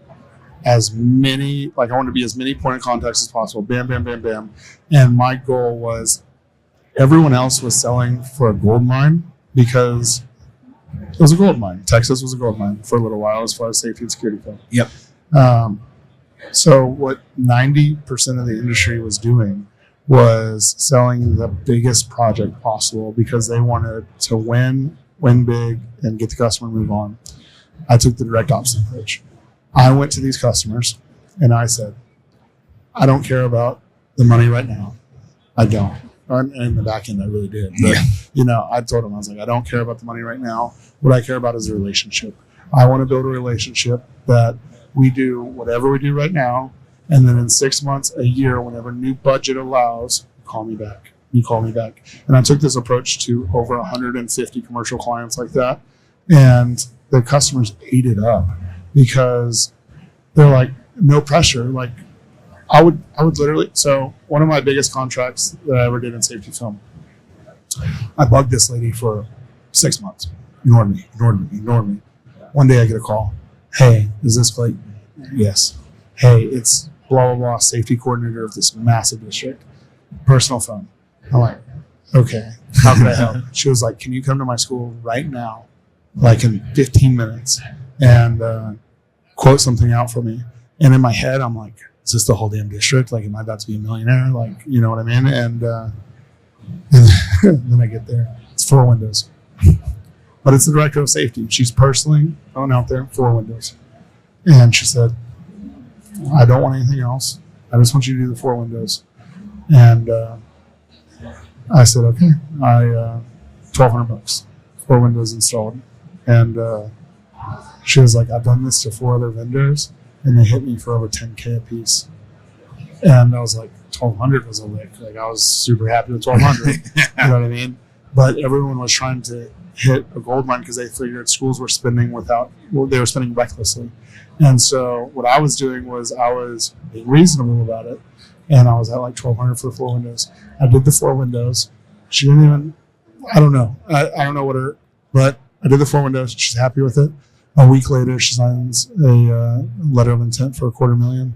as many, I wanted to be as many point of contacts as possible. Bam, bam, bam, bam. And my goal was everyone else was selling for a gold mine because it was a gold mine. Texas was a gold mine for a little while as far as safety and security go. Yep. So what 90% of the industry was doing was selling the biggest project possible because they wanted to win big, and get the customer and move on. I took the direct opposite approach. I went to these customers and I said, I don't care about the money right now. I don't. And in the back end, I really did. But, I told them, I was like, I don't care about the money right now. What I care about is a relationship. I want to build a relationship that we do whatever we do right now. And then in 6 months, a year, whenever new budget allows, call me back. You call me back. And I took this approach to over 150 commercial clients like that. And the customers ate it up because they're like, no pressure. Like I would literally, so one of my biggest contracts that I ever did in safety film, I bugged this lady for 6 months. Ignored me. One day I get a call. Hey, is this Clayton? Yes. Hey, it's blah, blah, blah, safety coordinator of this massive district. Personal phone. I'm like, okay, how can I help? She was like, can you come to my school right now, like in 15 minutes, and quote something out for me? And in my head, I'm like, is this the whole damn district? Like, am I about to be a millionaire? Like, you know what I mean? And then I get there. It's 4 windows. But it's the director of safety. She's personally going out there, 4 windows. And she said, I don't want anything else. I just want you to do the 4 windows. And I said, okay. $1,200, 4 windows installed. And she was like, I've done this to 4 other vendors, and they hit me for over $10K a piece. And I was like, 1,200 was a lick. Like, I was super happy with 1,200. You know what I mean? But everyone was trying to hit a gold mine because they figured schools were spending they were spending recklessly. And so what I was doing was I was being reasonable about it. And I was at like 1,200 for the 4 windows. I did the 4 windows. She didn't even, I don't know. I don't know but I did the 4 windows. She's happy with it. A week later, she signs a letter of intent for $250,000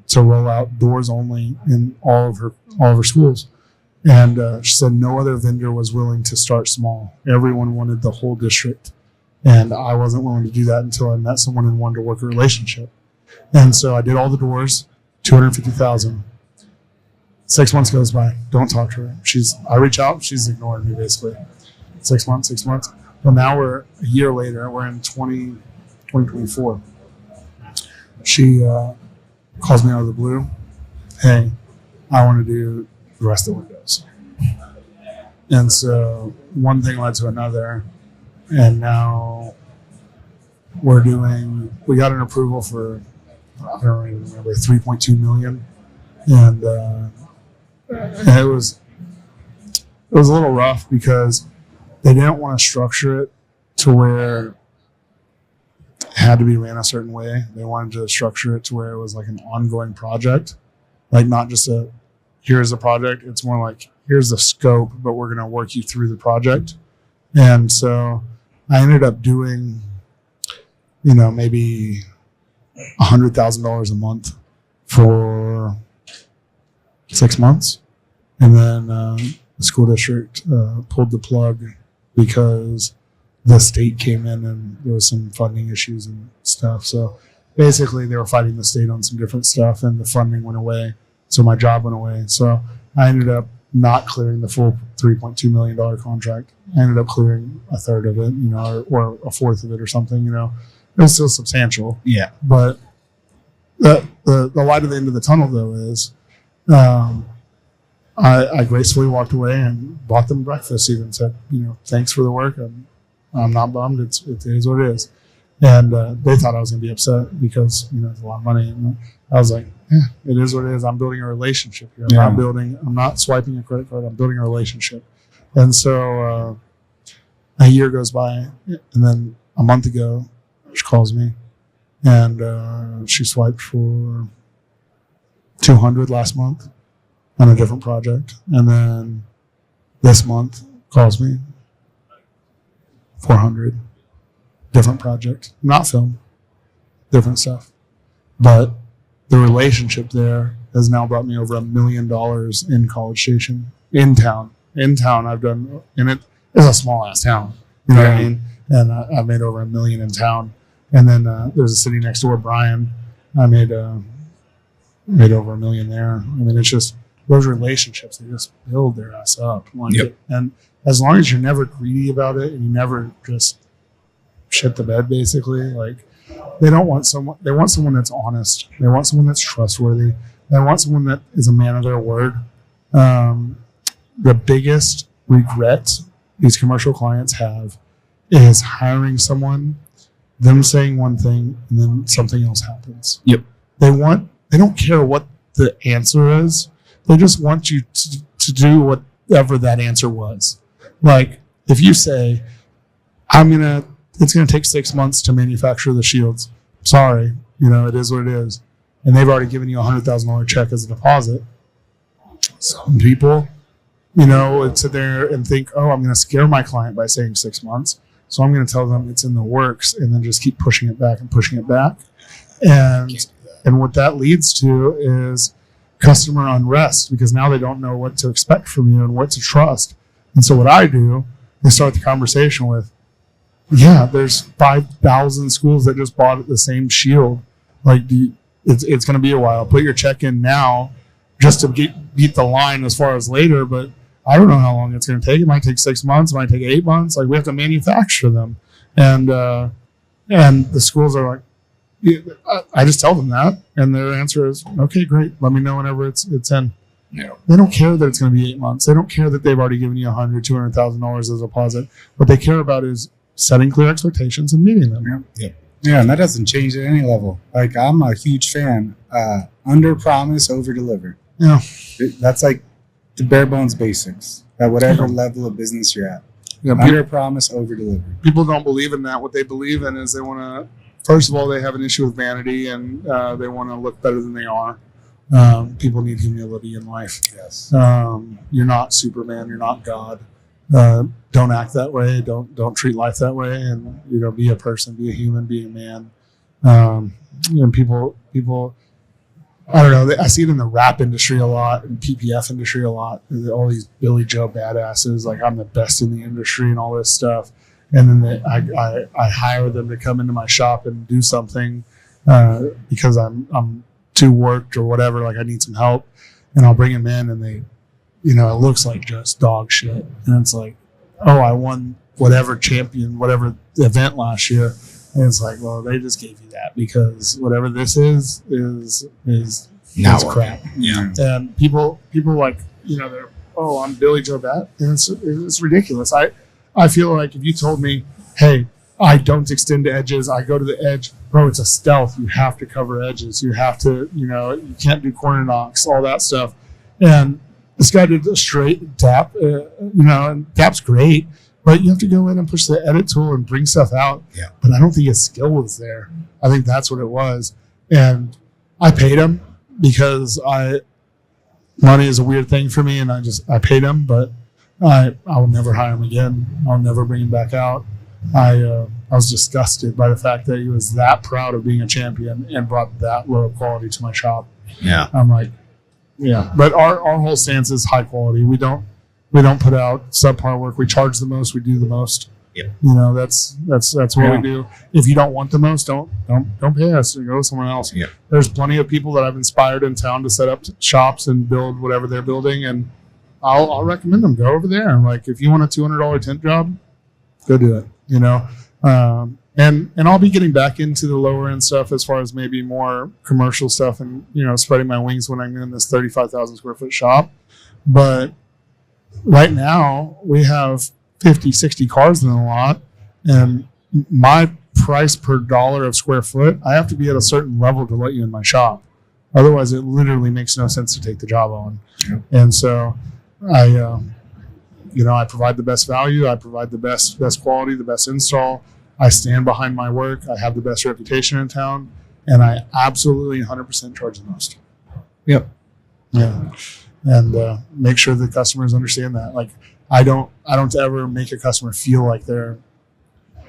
to roll out doors only in all of her schools. And she said no other vendor was willing to start small. Everyone wanted the whole district. And I wasn't willing to do that until I met someone and wanted to work a relationship. And so I did all the doors, $250,000. 6 months goes by. Don't talk to her. I reach out. She's ignoring me basically. 6 months. Well, now we're a year later. We're in 2024. She calls me out of the blue. Hey, I want to do the rest of the windows. And so one thing led to another. And now we got an approval for, I don't even remember, $3.2 million. And it was a little rough because they didn't want to structure it to where it had to be ran a certain way. They wanted to structure it to where it was like an ongoing project, like not just here's the project. It's more like, here's the scope, but we're going to work you through the project. And so I ended up doing, maybe $100,000 a month for 6 months. And then the school district pulled the plug because the state came in and there was some funding issues and stuff. So basically they were fighting the state on some different stuff and the funding went away. So my job went away. So I ended up not clearing the full $3.2 million contract. I ended up clearing a third of it, or a fourth of it or something, It was still substantial. Yeah. But the light at the end of the tunnel, though, is I gracefully walked away and bought them breakfast, even said, thanks for the work. I'm not bummed. It is what it is. And they thought I was going to be upset because, it's a lot of money. And I was like, yeah, it is what it is. I'm building a relationship here. I'm not swiping a credit card. I'm building a relationship. And so a year goes by, and then a month ago, she calls me, and she swiped for $200 last month on a different project. And then this month calls me, $400, different project, not film, different stuff. But the relationship there has now brought me over $1 million in College Station in town. I've done, and it is a small ass town, you know what I mean? And I've made over $1 million in town. And then there's a city next door, Bryan. I made over $1 million there. I mean, it's just those relationships, they just build their ass up. And as long as you're never greedy about it and you never just shit the bed basically. Like they want someone that's honest. They want someone that's trustworthy. They want someone that is a man of their word. The biggest regret these commercial clients have is hiring someone, them saying one thing, and then something else happens. Yep. They don't care what the answer is. They just want you to do whatever that answer was. Like if you say, it's gonna take 6 months to manufacture the shields. Sorry, it is what it is. And they've already given you a $100,000 check as a deposit. Some people, would sit there and think, oh, I'm going to scare my client by saying 6 months. So I'm going to tell them it's in the works and then just keep pushing it back and pushing it back. And what that leads to is customer unrest because now they don't know what to expect from you and what to trust. And so what I do is start the conversation with, yeah, there's 5,000 schools that just bought the same shield. Like it's going to be a while. Put your check in now just to beat the line as far as later, but I don't know how long it's going to take. It might take 6 months. It might take 8 months. Like we have to manufacture them. And the schools are like, I just tell them that. And their answer is, okay, great. Let me know whenever it's in. Yeah. They don't care that it's going to be 8 months. They don't care that they've already given you $100,000, $200,000 as a deposit. What they care about is setting clear expectations and meeting them. Yeah, and that doesn't change at any level. Like I'm a huge fan. Under promise, over deliver. Yeah. That's like the bare bones basics at whatever level of business you're at. Yeah, Under promise, over deliver. people don't believe in that. What they believe in is they want to, first of all, they have an issue with vanity and they want to look better than they are. People need humility in life. Yes. You're not Superman. You're not God. Don't act that way. Don't treat life that way. And be a person, be a human, be a man. And people, I don't know. I see it in the rap industry a lot, and PPF industry a lot. All these Billy Joe badasses, like I'm the best in the industry and all this stuff. And then I hire them to come into my shop and do something because I'm too worked or whatever. Like I need some help, and I'll bring them in, and they, it looks like just dog shit. And it's like, oh, I won whatever event last year. And it's like, well, they just gave you that because whatever this is crap. Yeah. And people like, they're, oh, I'm Billy Joe Bat. And it's ridiculous. I feel like if you told me, hey, I don't extend edges, I go to the edge, bro, it's a stealth. You have to cover edges. You have to, you can't do corner knocks, all that stuff. And this guy did a straight tap, and tap's great. But you have to go in and push the edit tool and bring stuff out. Yeah. But I don't think his skill was there. I think that's what it was. And I paid him because money is a weird thing for me, and I paid him, but I will never hire him again. I'll never bring him back out. I was disgusted by the fact that he was that proud of being a champion and brought that low quality to my shop. Yeah. I'm like, yeah. But our whole stance is high quality. We don't put out subpar work. We charge the most. We do the most. Yep. That's what we do. If you don't want the most, don't pay us. Go somewhere else. Yep. There's plenty of people that I've inspired in town to set up shops and build whatever they're building, and I'll recommend them. Go over there. Like if you want a $200 tint job, go do it. And I'll be getting back into the lower end stuff as far as maybe more commercial stuff and spreading my wings when I'm in this 35,000 square foot shop, but right now we have 50, 60 cars in the lot, and my price per dollar of square foot, I have to be at a certain level to let you in my shop. Otherwise, it literally makes no sense to take the job on. Yep. And so I provide the best value. I provide the best quality, the best install. I stand behind my work. I have the best reputation in town, and I absolutely 100% charge the most. Yep. Yeah. And make sure the customers understand that. Like I don't ever make a customer feel like they're,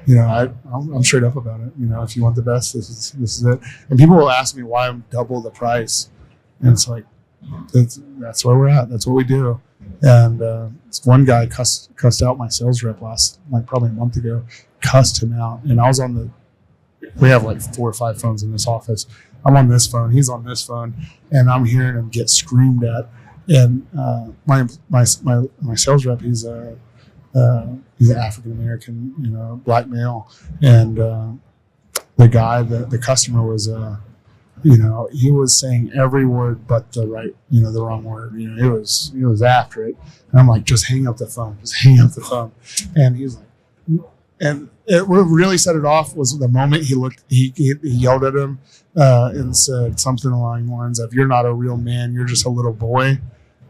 I'm straight up about it. If you want the best, this is it. And people will ask me why I'm double the price, and it's like that's where we're at. That's what we do. And this one guy cussed out my sales rep probably a month ago. Cussed him out, and I was we have like 4 or 5 phones in this office. I'm on this phone. He's on this phone, and I'm hearing him get screamed at. And my sales rep, he's He's an African American, black male, and the guy, the customer was, he was saying every word but the wrong word. He was after it, and I'm like, just hang up the phone, and he's like, and what really set it off was the moment he yelled at him and said something along the lines of, "You're not a real man, you're just a little boy,"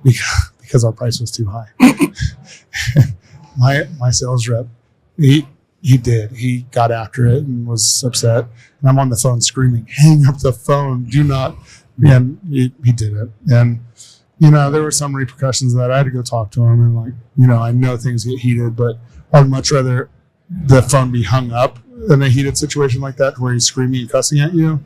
because our price was too high. My sales rep, he got after it and was upset, and I'm on the phone screaming, "Hang up the phone, do not," and he did it. And there were some repercussions of that. I had to go talk to him, and I know things get heated, but I'd much rather the phone be hung up in a heated situation like that where he's screaming and cussing at you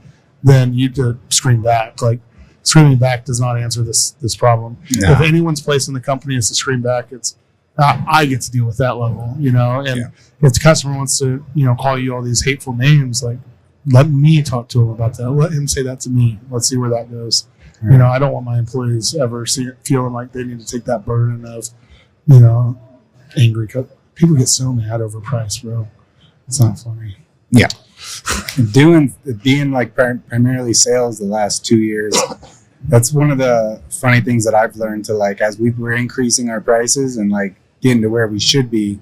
than you to scream back. Like, screaming back does not answer this problem. No. If anyone's place in the company is to scream back, it's I get to deal with that level, and if the customer wants to, call you all these hateful names, like, let me talk to him about that. Let him say that to me. Let's see where that goes. Right. I don't want my employees ever feeling like they need to take that burden of, angry. People get so mad over price, bro. It's not funny. Yeah. Being like primarily sales the last 2 years, that's one of the funny things that I've learned to, like, as we were increasing our prices and like getting to where we should be,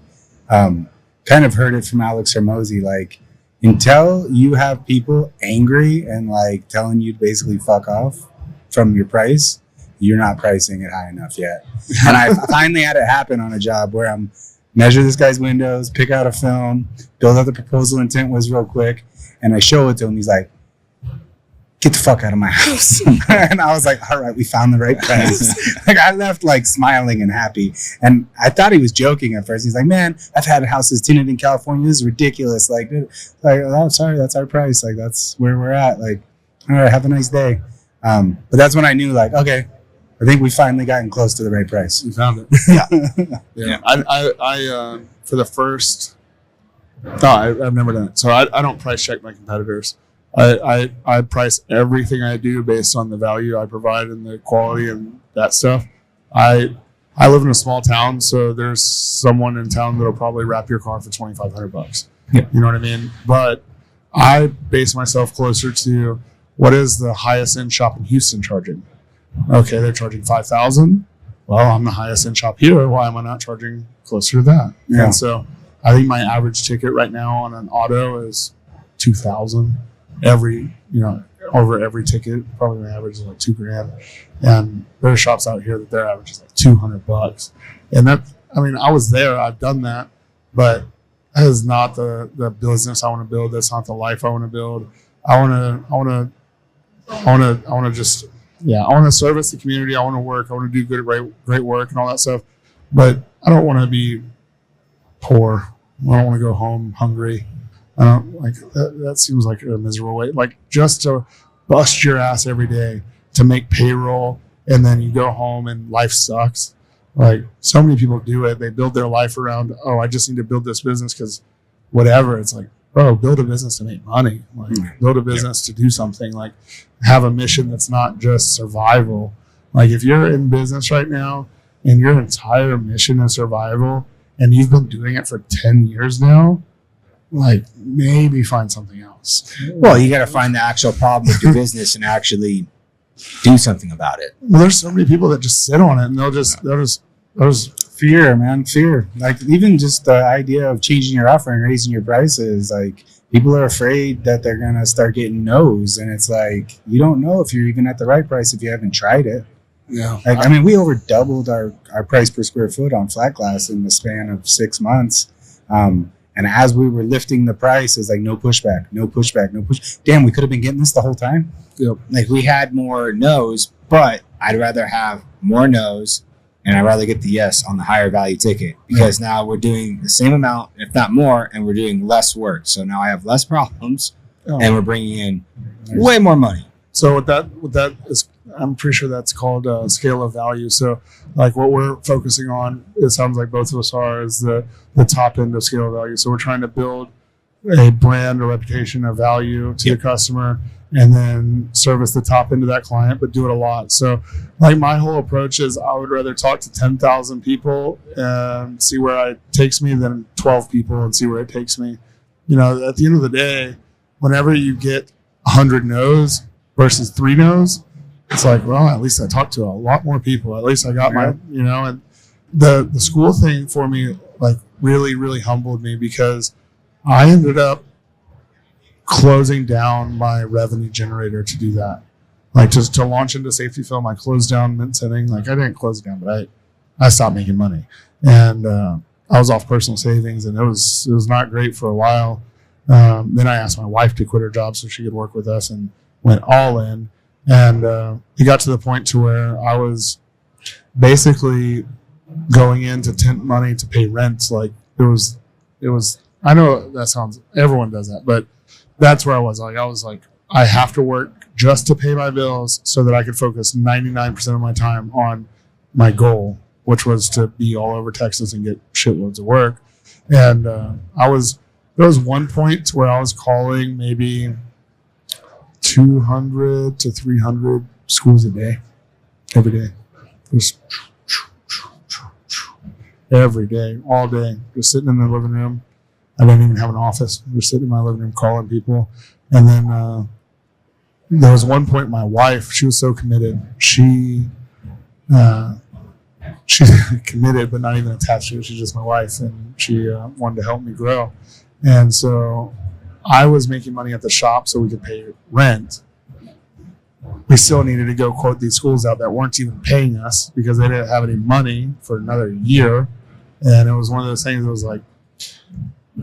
kind of heard it from Alex Hermosi, like, until you have people angry and like telling you to basically fuck off from your price, you're not pricing it high enough yet. And I finally had it happen on a job where I'm measure this guy's windows, pick out a film, build out the proposal in Tint real quick, and I show it to him. He's like, "Get the fuck out of my house." And I was like, all right, we found the right price. Like, I left like smiling and happy. And I thought he was joking at first. He's like, "Man, I've had houses tinted in California. This is ridiculous." Like, "Oh, sorry, that's our price. Like, that's where we're at. Like, all right, have a nice day." But that's when I knew, like, okay, I think we finally gotten close to the right price. We found it. Yeah. I for the first, I've never done it. So I don't price check my competitors. I price everything I do based on the value I provide and the quality and that stuff. I live in a small town, so there's someone in town that'll probably wrap your car for $2,500. Yeah. You know what I mean? But I base myself closer to what is the highest end shop in Houston charging. Okay, they're charging $5,000. Well, I'm the highest end shop here. Why am I not charging closer to that? Yeah. And so I think my average ticket right now on an auto is $2,000 over every ticket. Probably my average is like $2,000. And there are shops out here that their average is like $200. And I was there. I've done that, but that is not the business I want to build. That's not the life I want to build. I want to service the community. I want to work. I want to do great work and all that stuff. But I don't want to be poor. I don't want to go home hungry. I don't like that. That seems like a miserable way. Like, just to bust your ass every day to make payroll, and then you go home and life sucks. Like, so many people do it. They build their life around, oh, I just need to build this business because whatever. It's like, bro, build a business to make money. Like, build a business to do something. Like, have a mission that's not just survival. Like, if you're in business right now and your entire mission is survival and you've been doing it for 10 years now, like, maybe find something else. Well, you got to find the actual problem with your business and actually do something about it. Well, there's so many people that just sit on it and they'll just fear, man, fear. Like, even just the idea of changing your offer and raising your prices, like, people are afraid that they're going to start getting no's. And it's like, you don't know if you're even at the right price if you haven't tried it. Yeah. Like, I mean, we over doubled our price per square foot on flat glass in the span of 6 months. And as we were lifting the price, it was like, no pushback. Damn, we could have been getting this the whole time. Yep. Like, we had more no's, but I'd rather have more no's and I'd rather get the yes on the higher value ticket, because now we're doing the same amount, if not more, and we're doing less work. So now I have less problems and we're bringing in way more money. So what that is, I'm pretty sure that's called scale of value. So, like, what we're focusing on, it sounds like both of us are, is the top end of scale of value. So we're trying to build a brand or reputation of value to the customer, and then service the top end of that client, but do it a lot. So like my whole approach is I would rather talk to 10,000 people and see where it takes me than 12 people and see where it takes me. You know, at the end of the day, whenever you get 100 no's versus 3 no's, it's like, well, at least I talked to a lot more people. At least I got my, you know, and the school thing for me, like really, really humbled me because I ended up closing down my revenue generator to do that. Like just to launch into safety film, I closed down Mint Tinting. Like I didn't close it down, but I stopped making money. And I was off personal savings, and it was not great for a while. Then I asked my wife to quit her job so she could work with us, and went all in. And it got to the point to where I was basically going into Tint money to pay rent. Like it was, I know that sounds, everyone does that, but that's where I was. Like, I was like, I have to work just to pay my bills so that I could focus 99% of my time on my goal, which was to be all over Texas and get shitloads of work. And there was one point where I was calling maybe 200 to 300 schools a day, every day. Just every day, all day, just sitting in the living room. I didn't even have an office. Just sitting in my living room calling people. And then there was one point my wife, she was so committed. She's committed, but not even attached to it. She's just my wife, and she wanted to help me grow. And so I was making money at the shop so we could pay rent. We still needed to go quote these schools out that weren't even paying us because they didn't have any money for another year. And it was one of those things that was like,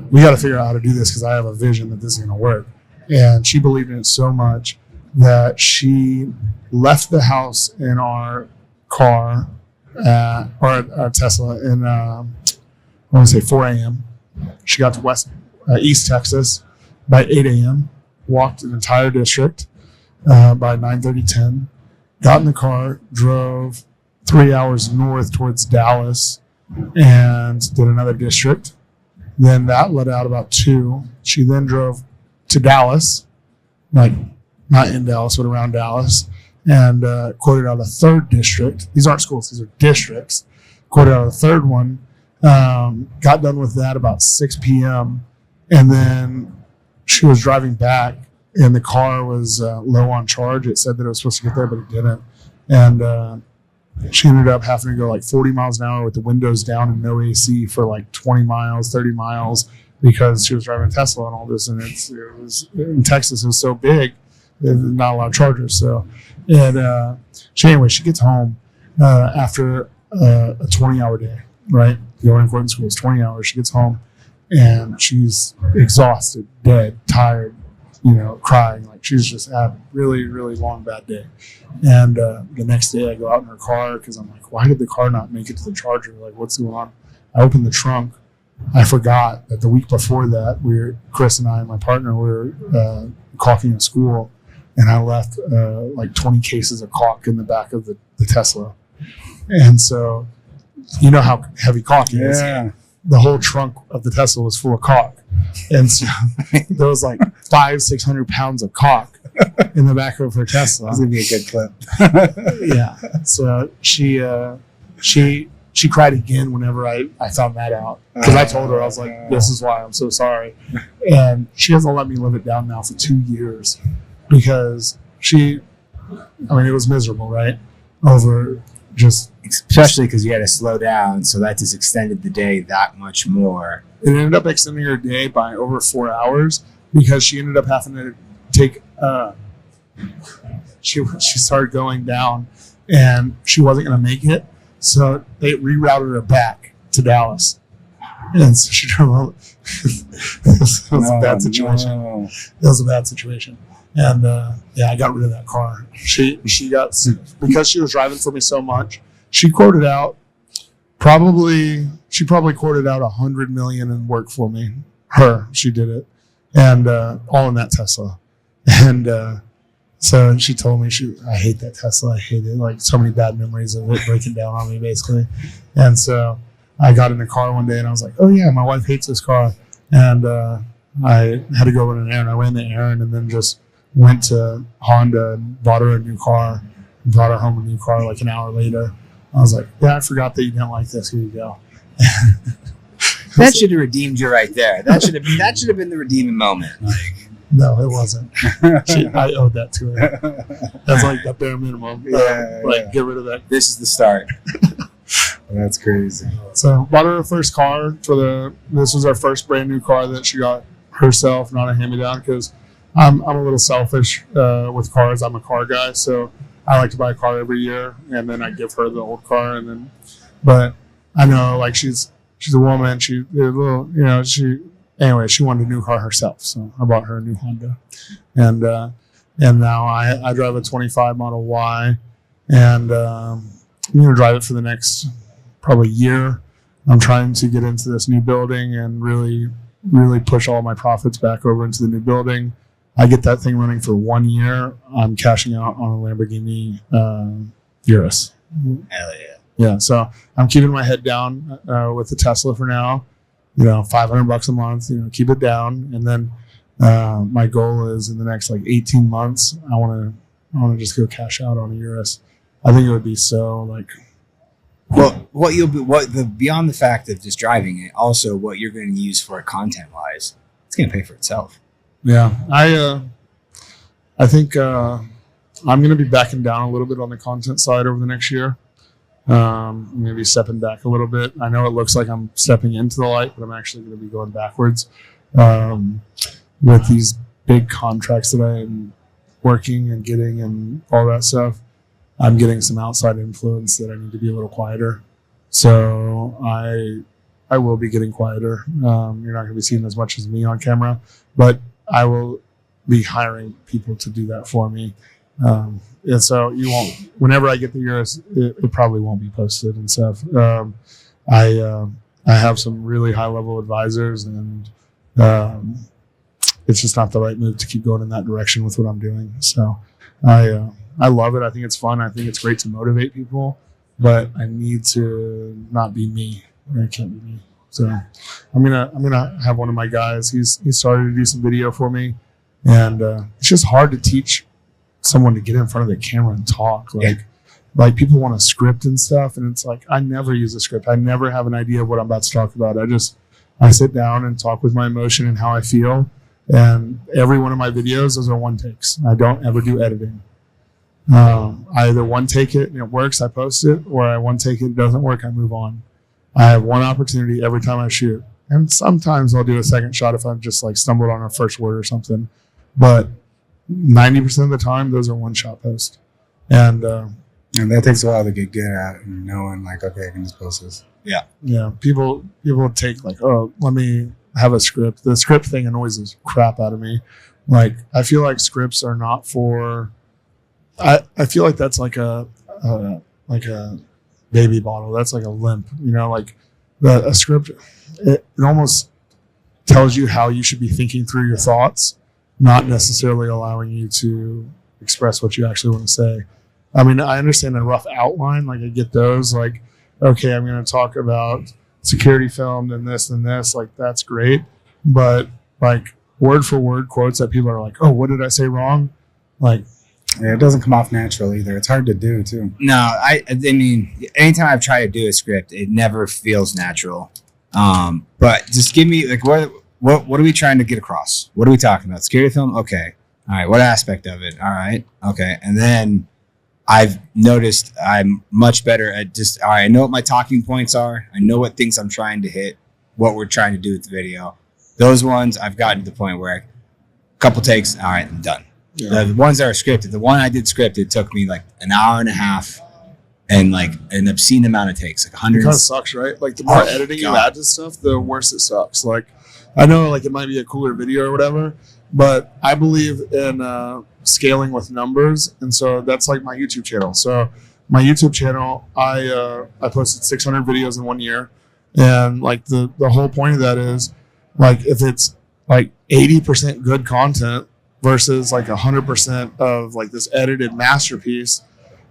we got to figure out how to do this because I have a vision that this is going to work. And she believed in it so much that she left the house in our car, or our Tesla, in, I want to say 4 a.m. She got to East Texas by 8 a.m., walked an entire district by 9:30, 10, got in the car, drove 3 hours north towards Dallas, and did another district. Then that let out about 2. She then drove to Dallas, like not in Dallas, but around Dallas, and quoted out a 3rd district. These aren't schools, these are districts. Quoted out a 3rd one, got done with that about 6 p.m., and then she was driving back, and the car was low on charge. It said that it was supposed to get there, but it didn't. And she ended up having to go like 40 miles an hour with the windows down and no AC for like 20 miles, 30 miles because she was driving a Tesla and all this. And it was in Texas, it was so big, not a lot of chargers. So, and she gets home after a 20-hour day, right? Going to Clayton school is 20 hours. She gets home and she's exhausted, dead, tired, crying. Like she's just had a really, really long, bad day. And the next day I go out in her car because I'm like, why did the car not make it to the charger? Like, what's going on? I opened the trunk. I forgot that the week before that, Chris and I and my partner were caulking at school, and I left like 20 cases of caulk in the back of the Tesla. And so, you know how heavy caulk is. Yeah. The whole trunk of the Tesla was full of caulk. And so there was like 500-600 pounds of caulk in the back of her Tesla. This would be a good clip. Yeah. So she cried again whenever I found that out. Because I told her, I was like, this is why I'm so sorry. And she hasn't let me live it down now for 2 years because it was miserable, right? Over just... Especially because you had to slow down, so that just extended the day that much more. It ended up extending her day by over 4 hours because she ended up having to take... She started going down, and she wasn't going to make it. So they rerouted her back to Dallas. And so she drove. It was a bad situation. No. It was a bad situation. And I got rid of that car. She got, because she was driving for me so much, she quoted out probably quoted out $100 million in work for me. She did it. And all in that Tesla. And so she told me, I hate that Tesla. I hate it. Like so many bad memories of it breaking down on me, basically. And so I got in the car one day and I was like, oh yeah, my wife hates this car. And I had to go run an errand. I ran the errand and then just went to Honda and bought her a new car, brought her home a new car like an hour later. I was like, yeah, I forgot that you didn't like this. Here you go. That should have redeemed you right there. That should have been the redeeming moment. Like, no, it wasn't. I owed that to her. That's like the bare minimum. Get rid of that. This is the start. That's crazy. So bought her first car this was our first brand new car that she got herself, not a hand-me-down, because I'm a little selfish with cars. I'm a car guy, so I like to buy a car every year, and then I give her the old car, but I know like she's a woman. She's a little, anyway, she wanted a new car herself, so I bought her a new Honda, and now I drive a 25 Model Y, and I'm gonna drive it for the next probably year. I'm trying to get into this new building and really push all my profits back over into the new building. I get that thing running for 1 year. I'm cashing out on a Lamborghini Urus. hell yeah. Yeah, so I'm keeping my head down with the Tesla for now. $500 a month. Keep it down, and then my goal is in the next like 18 months, I want to just go cash out on a Urus. I think it would be so like. Well, beyond the fact of just driving it, also what you're going to use for it content-wise, it's going to pay for itself. Yeah, I think I'm going to be backing down a little bit on the content side over the next year. Maybe stepping back a little bit. I know it looks like I'm stepping into the light, but I'm actually going to be going backwards with these big contracts that I'm working and getting and all that stuff. I'm getting some outside influence that I need to be a little quieter. So I will be getting quieter. You're not going to be seeing as much as me on camera, but I will be hiring people to do that for me. And so you won't, whenever I get the Urus, it probably won't be posted and stuff. I have some really high level advisors, and it's just not the right move to keep going in that direction with what I'm doing. So I love it. I think it's fun. I think it's great to motivate people, but I need to not be me. I can't be me. So I'm gonna have one of my guys. He's started to do some video for me, and it's just hard to teach someone to get in front of the camera and talk. Like people want a script and stuff, and it's like I never use a script. I never have an idea of what I'm about to talk about. I sit down and talk with my emotion and how I feel. And every one of my videos, those are one takes. I don't ever do editing. I either one take it and it works, I post it, or I one take it doesn't work, I move on. I have one opportunity every time I shoot, and sometimes I'll do a second shot if I've just like stumbled on a first word or something. But 90% of the time, those are one shot posts, and that takes a while to get good at, and knowing like, okay, I can just post this. Yeah. People take like, oh, let me have a script. The script thing annoys the crap out of me. Like I feel like scripts are not for. I feel like that's like a baby bottle. That's like a limp, like a script. It almost tells you how you should be thinking through your thoughts, not necessarily allowing you to express what you actually want to say. I mean, I understand a rough outline. Like I get those, like, okay, I'm going to talk about security film and this. Like, that's great. But like word for word quotes that people are like, oh, what did I say wrong? Like, yeah, it doesn't come off natural either. It's hard to do too. No, I mean, anytime I've tried to do a script, it never feels natural. But just give me like what are we trying to get across? What are we talking about? Security film? Okay. All right. What aspect of it? All right. Okay. And then I've noticed I'm much better at just, all right, I know what my talking points are. I know what things I'm trying to hit, what we're trying to do with the video. Those ones I've gotten to the point where a couple takes, all right, I'm done. Yeah. The ones that are scripted, the one I did scripted took me like an hour and a half and like an obscene amount of takes, like 100. It kind of sucks, right? Like the more editing you add to stuff, the worse it sucks. Like I know like it might be a cooler video or whatever, but I believe in scaling with numbers. And so that's like my YouTube channel. So my YouTube channel, I posted 600 videos in 1 year. And like the whole point of that is like if it's like 80% good content versus like 100% of like this edited masterpiece,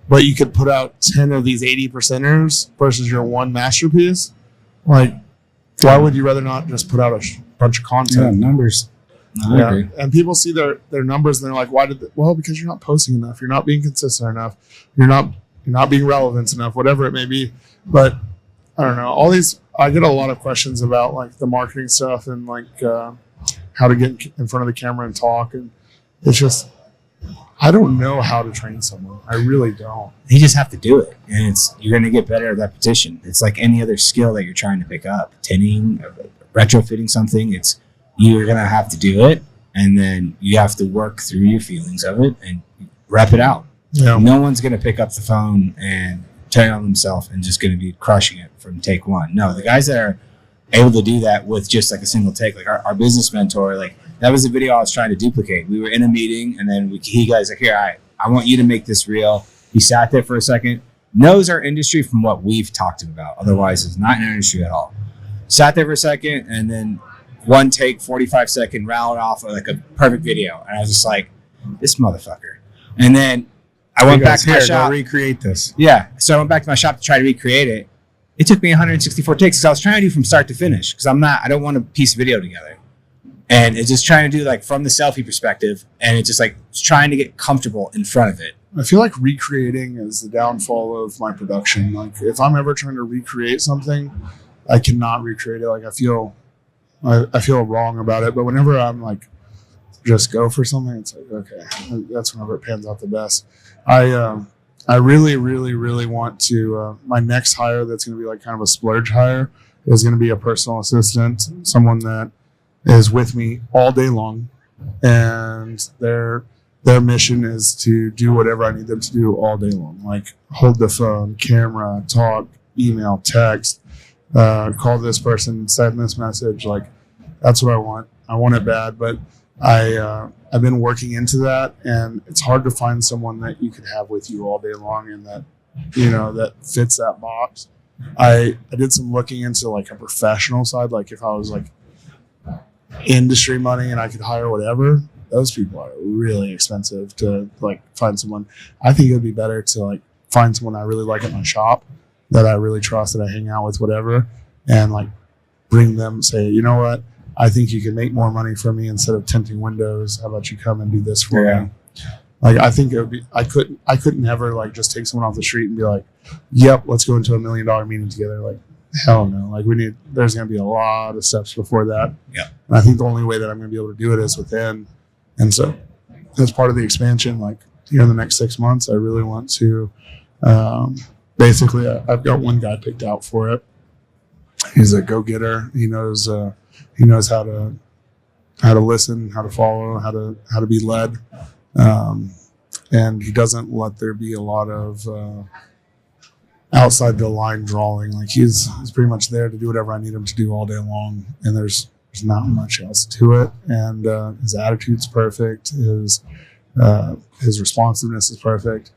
but you could put out 10 of these 80%ers versus your one masterpiece. Like, why would you rather not just put out a bunch of content? Yeah, numbers. No, I agree. And people see their numbers and they're like, why did well, because you're not posting enough, you're not being consistent enough, you're not being relevant enough, whatever it may be. But I don't know, I get a lot of questions about like the marketing stuff and like how to get in front of the camera and talk, and it's just I don't know how to train someone. I really don't. You just have to do it, and you're going to get better at repetition. It's like any other skill that you're trying to pick up. Tinting, retrofitting something, you're going to have to do it, and then you have to work through your feelings of it and rep it out. Yeah. No one's going to pick up the phone and turn it on themselves and just going to be crushing it from take one. No, the guys that are able to do that with just like a single take, like our business mentor, like that was the video I was trying to duplicate. We were in a meeting, and then he guys like, here, I want you to make this real. He sat there for a second, knows our industry from what we've talked about. Otherwise, it's not in our industry at all. Sat there for a second, and then one take, 45-second, rattled off like a perfect video. And I was just like, this motherfucker. And then I went back to my shop. Recreate this. Yeah. So I went back to my shop to try to recreate it. It took me 164 takes because I was trying to do from start to finish because I don't want to piece a video together. And it's just trying to do like from the selfie perspective, and it's just like trying to get comfortable in front of it. I feel like recreating is the downfall of my production. Like if I'm ever trying to recreate something, I cannot recreate it. Like I feel wrong about it. But whenever I'm like, just go for something, it's like, okay, that's whenever it pans out the best. I really, really, really want to, my next hire that's going to be like kind of a splurge hire is going to be a personal assistant, someone that is with me all day long, and their mission is to do whatever I need them to do all day long, like hold the phone, camera, talk, email, text, call this person, send this message. Like that's what I want. I want it bad, but I've been working into that, and it's hard to find someone that you could have with you all day long and that that fits that box. I did some looking into like a professional side, like if I was like industry money and I could hire whatever, those people are really expensive to like find someone. I think it would be better to like find someone I really like at my shop that I really trust, that I hang out with, whatever, and like bring them, say, you know what, I think you can make more money for me instead of tinting windows. How about you come and do this for me? Like I think it would be, I couldn't ever like just take someone off the street and be like, yep, let's go into $1 million meeting together. Like hell no. Like there's going to be a lot of steps before that. Yeah. And I think the only way that I'm going to be able to do it is within. And so as part of the expansion, like here in the next 6 months, I really want to, basically I've got one guy picked out for it. He's a go-getter. He knows how to listen, how to follow, how to be led. And he doesn't let there be a lot of outside the line drawing. Like he's pretty much there to do whatever I need him to do all day long, and there's not much else to it. And his attitude's perfect. His responsiveness is perfect.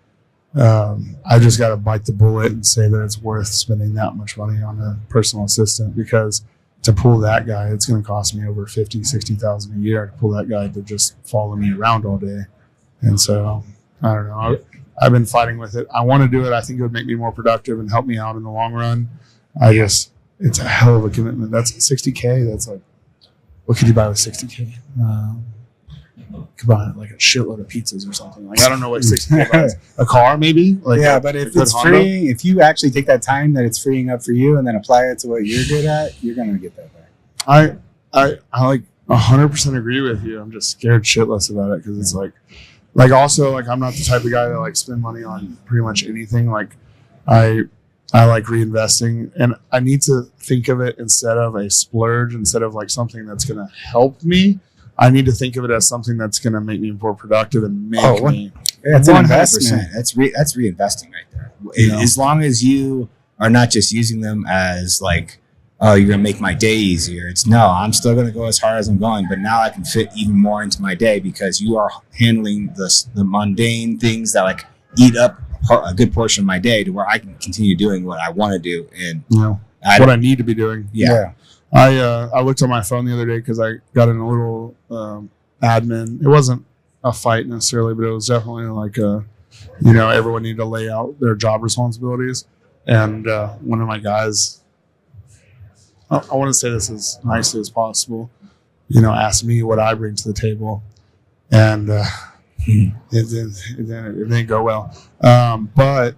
I just got to bite the bullet and say that it's worth spending that much money on a personal assistant, because to pull that guy, it's going to cost me over $50,000-$60,000 a year to pull that guy to just follow me around all day. And so I don't know. I've been fighting with it. I want to do it. I think it would make me more productive and help me out in the long run. It's a hell of a commitment. That's $60K. That's like, what could you buy with $60K? You could buy like a shitload of pizzas or something. Like I don't know what $60K buys. A car maybe? Like yeah, but if it's freeing, if you actually take that time that it's freeing up for you and then apply it to what you're good at, you're gonna get that back. I like 100% agree with you. I'm just scared shitless about it because it's like also like I'm not the type of guy that like spend money on pretty much anything. Like I like reinvesting, and I need to think of it instead of a splurge, instead of like something that's gonna help me. I need to think of it as something that's going to make me more productive and make me. That's an investment. That's reinvesting right there. As long as you are not just using them as like, oh, you're going to make my day easier. It's no, I'm still going to go as hard as I'm going, but now I can fit even more into my day because you are handling the mundane things that like eat up a good portion of my day to where I can continue doing what I want to do and what I need to be doing. Yeah. I looked on my phone the other day because I got in a little admin. It wasn't a fight necessarily, but it was definitely like everyone needed to lay out their job responsibilities. And one of my guys, I want to say this as nicely as possible. ask me what I bring to the table, and it didn't go well. But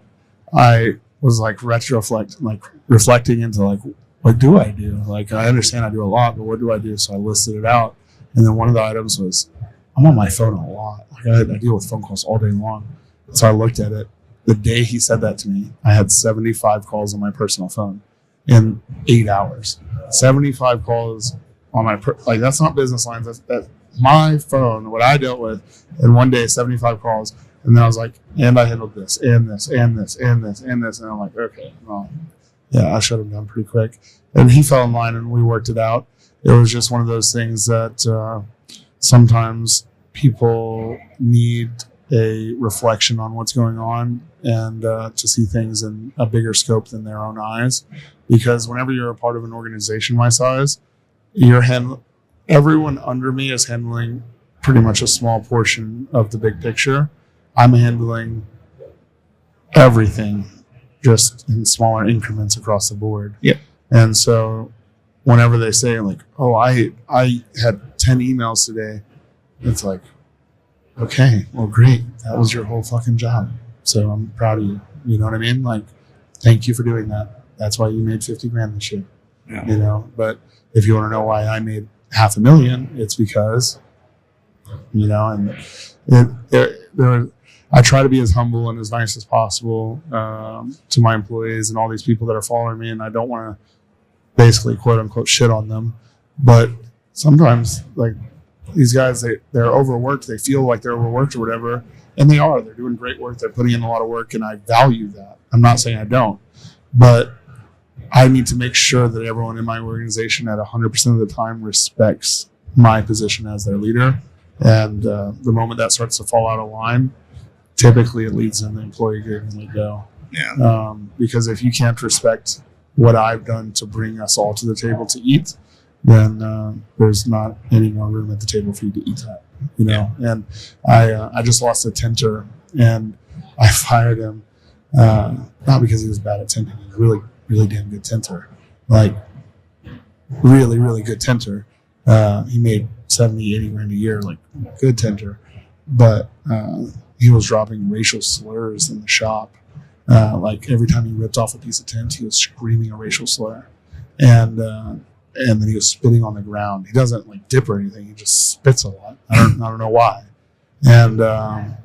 I was like reflecting into like, what do I do? Like, I understand I do a lot, but what do I do? So I listed it out, and then one of the items was, I'm on my phone a lot. Like, I deal with phone calls all day long. So I looked at it. The day he said that to me, I had 75 calls on my personal phone in 8 hours. 75 calls on my that's not business lines. That's my phone, what I dealt with in one day, 75 calls. And then I was like, and I handled this, and this, and this, and this, and this. And I'm like, okay, well, yeah, I shut him down pretty quick. And he fell in line, and we worked it out. It was just one of those things that sometimes people need a reflection on what's going on, and to see things in a bigger scope than their own eyes. Because whenever you're a part of an organization my size, everyone under me is handling pretty much a small portion of the big picture. I'm handling everything just in smaller increments across the board. Yep. And so whenever they say like, oh, I had 10 emails today, it's like, okay, well, great. That was your whole fucking job. So I'm proud of you. You know what I mean? Like, thank you for doing that. That's why you made $50,000 this year. Yeah. But if you want to know why I made $500,000, it's because, and I try to be as humble and as nice as possible to my employees and all these people that are following me. And I don't want to basically quote unquote shit on them. But sometimes like these guys, they're overworked. They feel like they're overworked or whatever. And they are. They're doing great work. They're putting in a lot of work. And I value that. I'm not saying I don't. But I need to make sure that everyone in my organization at 100% of the time respects my position as their leader. And the moment that starts to fall out of line, typically it leads them to the employee getting let go. Yeah. Because if you can't respect what I've done to bring us all to the table to eat, then there's not any more room at the table for you to eat at. And I just lost a tinter, and I fired him, not because he was bad at tinting. He was really, really damn good tinter, like really, really good tinter. He made 70, 80 grand a year, like good tinter, but he was dropping racial slurs in the shop. Like every time he ripped off a piece of tint, he was screaming a racial slur, and then he was spitting on the ground. He doesn't like dip or anything; he just spits a lot. I don't know why. And I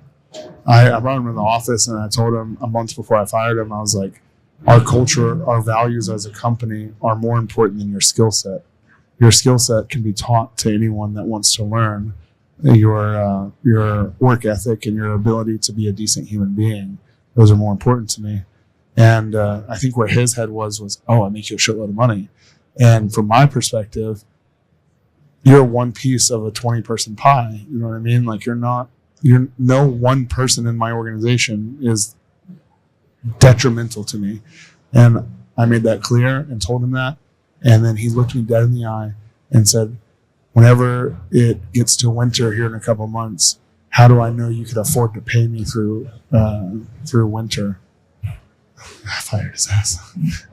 brought him in the office, and I told him a month before I fired him, I was like, our culture, our values as a company are more important than your skill set. Your skill set can be taught to anyone that wants to learn. Your work ethic and your ability to be a decent human being, those are more important to me. And I think where his head was, oh, I make you a shitload of money. And from my perspective, you're one piece of a 20-person pie. You know what I mean? Like you're no one person in my organization is detrimental to me. And I made that clear and told him that. And then he looked me dead in the eye and said, whenever it gets to winter here in a couple of months, how do I know you could afford to pay me through winter? I fired his ass.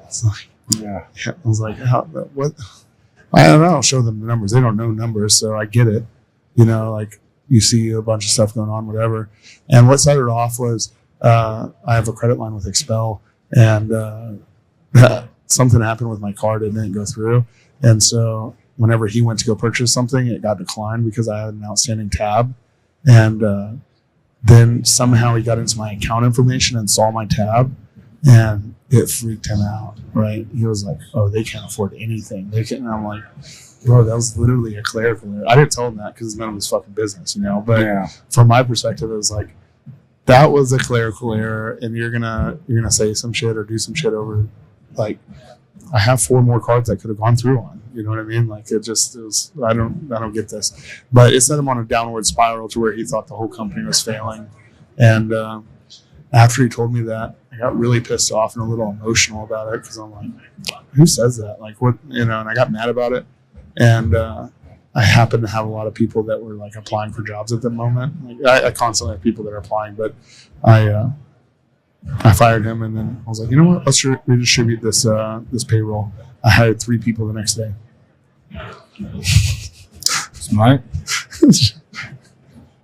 It's like, yeah. I was like, what? I don't know. I'll show them the numbers. They don't know numbers, so I get it. Like you see a bunch of stuff going on, whatever. And what set it off was I have a credit line with Expel, and something happened with my card. It didn't go through. And so whenever he went to go purchase something, it got declined because I had an outstanding tab. And then somehow he got into my account information and saw my tab, and it freaked him out, right? He was like, oh, they can't afford anything. And I'm like, bro, that was literally a clerical error. I didn't tell him that because it's none of his fucking business, But from my perspective, it was like, that was a clerical error, and you're gonna say some shit or do some shit over. Like, I have 4 more cards I could have gone through on. You know what I mean? Like it was. I don't get this, but it set him on a downward spiral to where he thought the whole company was failing. And after he told me that, I got really pissed off and a little emotional about it because I'm like, who says that? Like what? And I got mad about it. And I happen to have a lot of people that were like applying for jobs at the moment. Like I constantly have people that are applying, but I fired him, and then I was like, you know what? Let's redistribute this payroll. I hired 3 people the next day. Smart.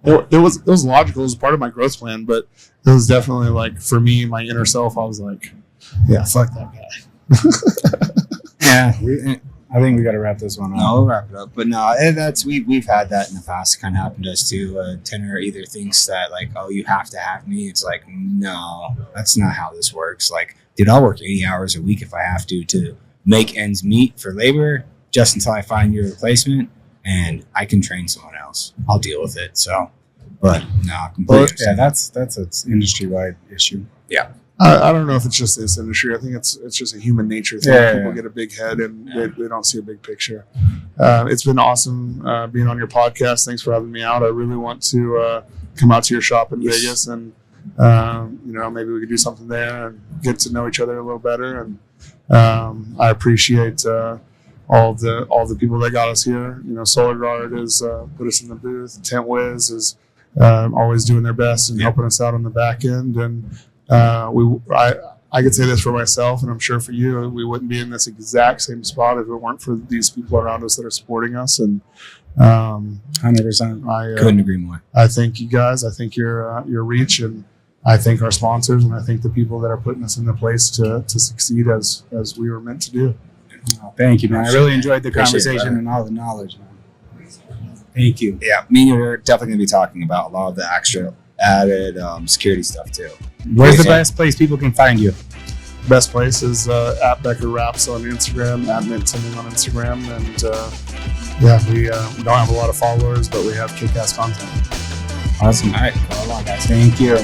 It was logical. It was part of my growth plan, but it was definitely like for me, my inner self. I was like, yeah, fuck that guy. Yeah, I think we got to wrap this one up. No, we'll wrap it up. But no, that's we've had that in the past. It kind of happened to us too. Tanner either thinks that like, oh, you have to have me. It's like, no, that's not how this works. Like, dude, I'll work 80 hours a week if I have to make ends meet for labor, just until I find your replacement, and I can train someone else. I'll deal with it. So, but no, completely. Yeah, that's an industry wide issue. Yeah. I don't know if it's just this industry. I think it's just a human nature thing. Yeah, People get a big head and they don't see a big picture. It's been awesome being on your podcast. Thanks for having me out. I really want to come out to your shop in Vegas and maybe we could do something there and get to know each other a little better. And I appreciate all the people that got us here. Solar Guard has put us in the booth. Tint Wiz is always doing their best and helping us out on the back end. And I could say this for myself, and I'm sure for you, we wouldn't be in this exact same spot if it weren't for these people around us that are supporting us. And 100%. I Couldn't agree more. I thank you guys. I thank your reach, and I thank our sponsors, and I thank the people that are putting us in the place to succeed as we were meant to do. Thank you, man. I really enjoyed the Appreciate it, conversation brother. and all the knowledge, man. Thank you. Yeah, me and you are definitely going to be talking about a lot of the extra added security stuff too. Where's the best place people can find you? Best place is at Becker Wraps on Instagram, at Mint Tinting on Instagram, and we don't have a lot of followers, but we have kick-ass content. Awesome. All right, go along, guys. Thank you.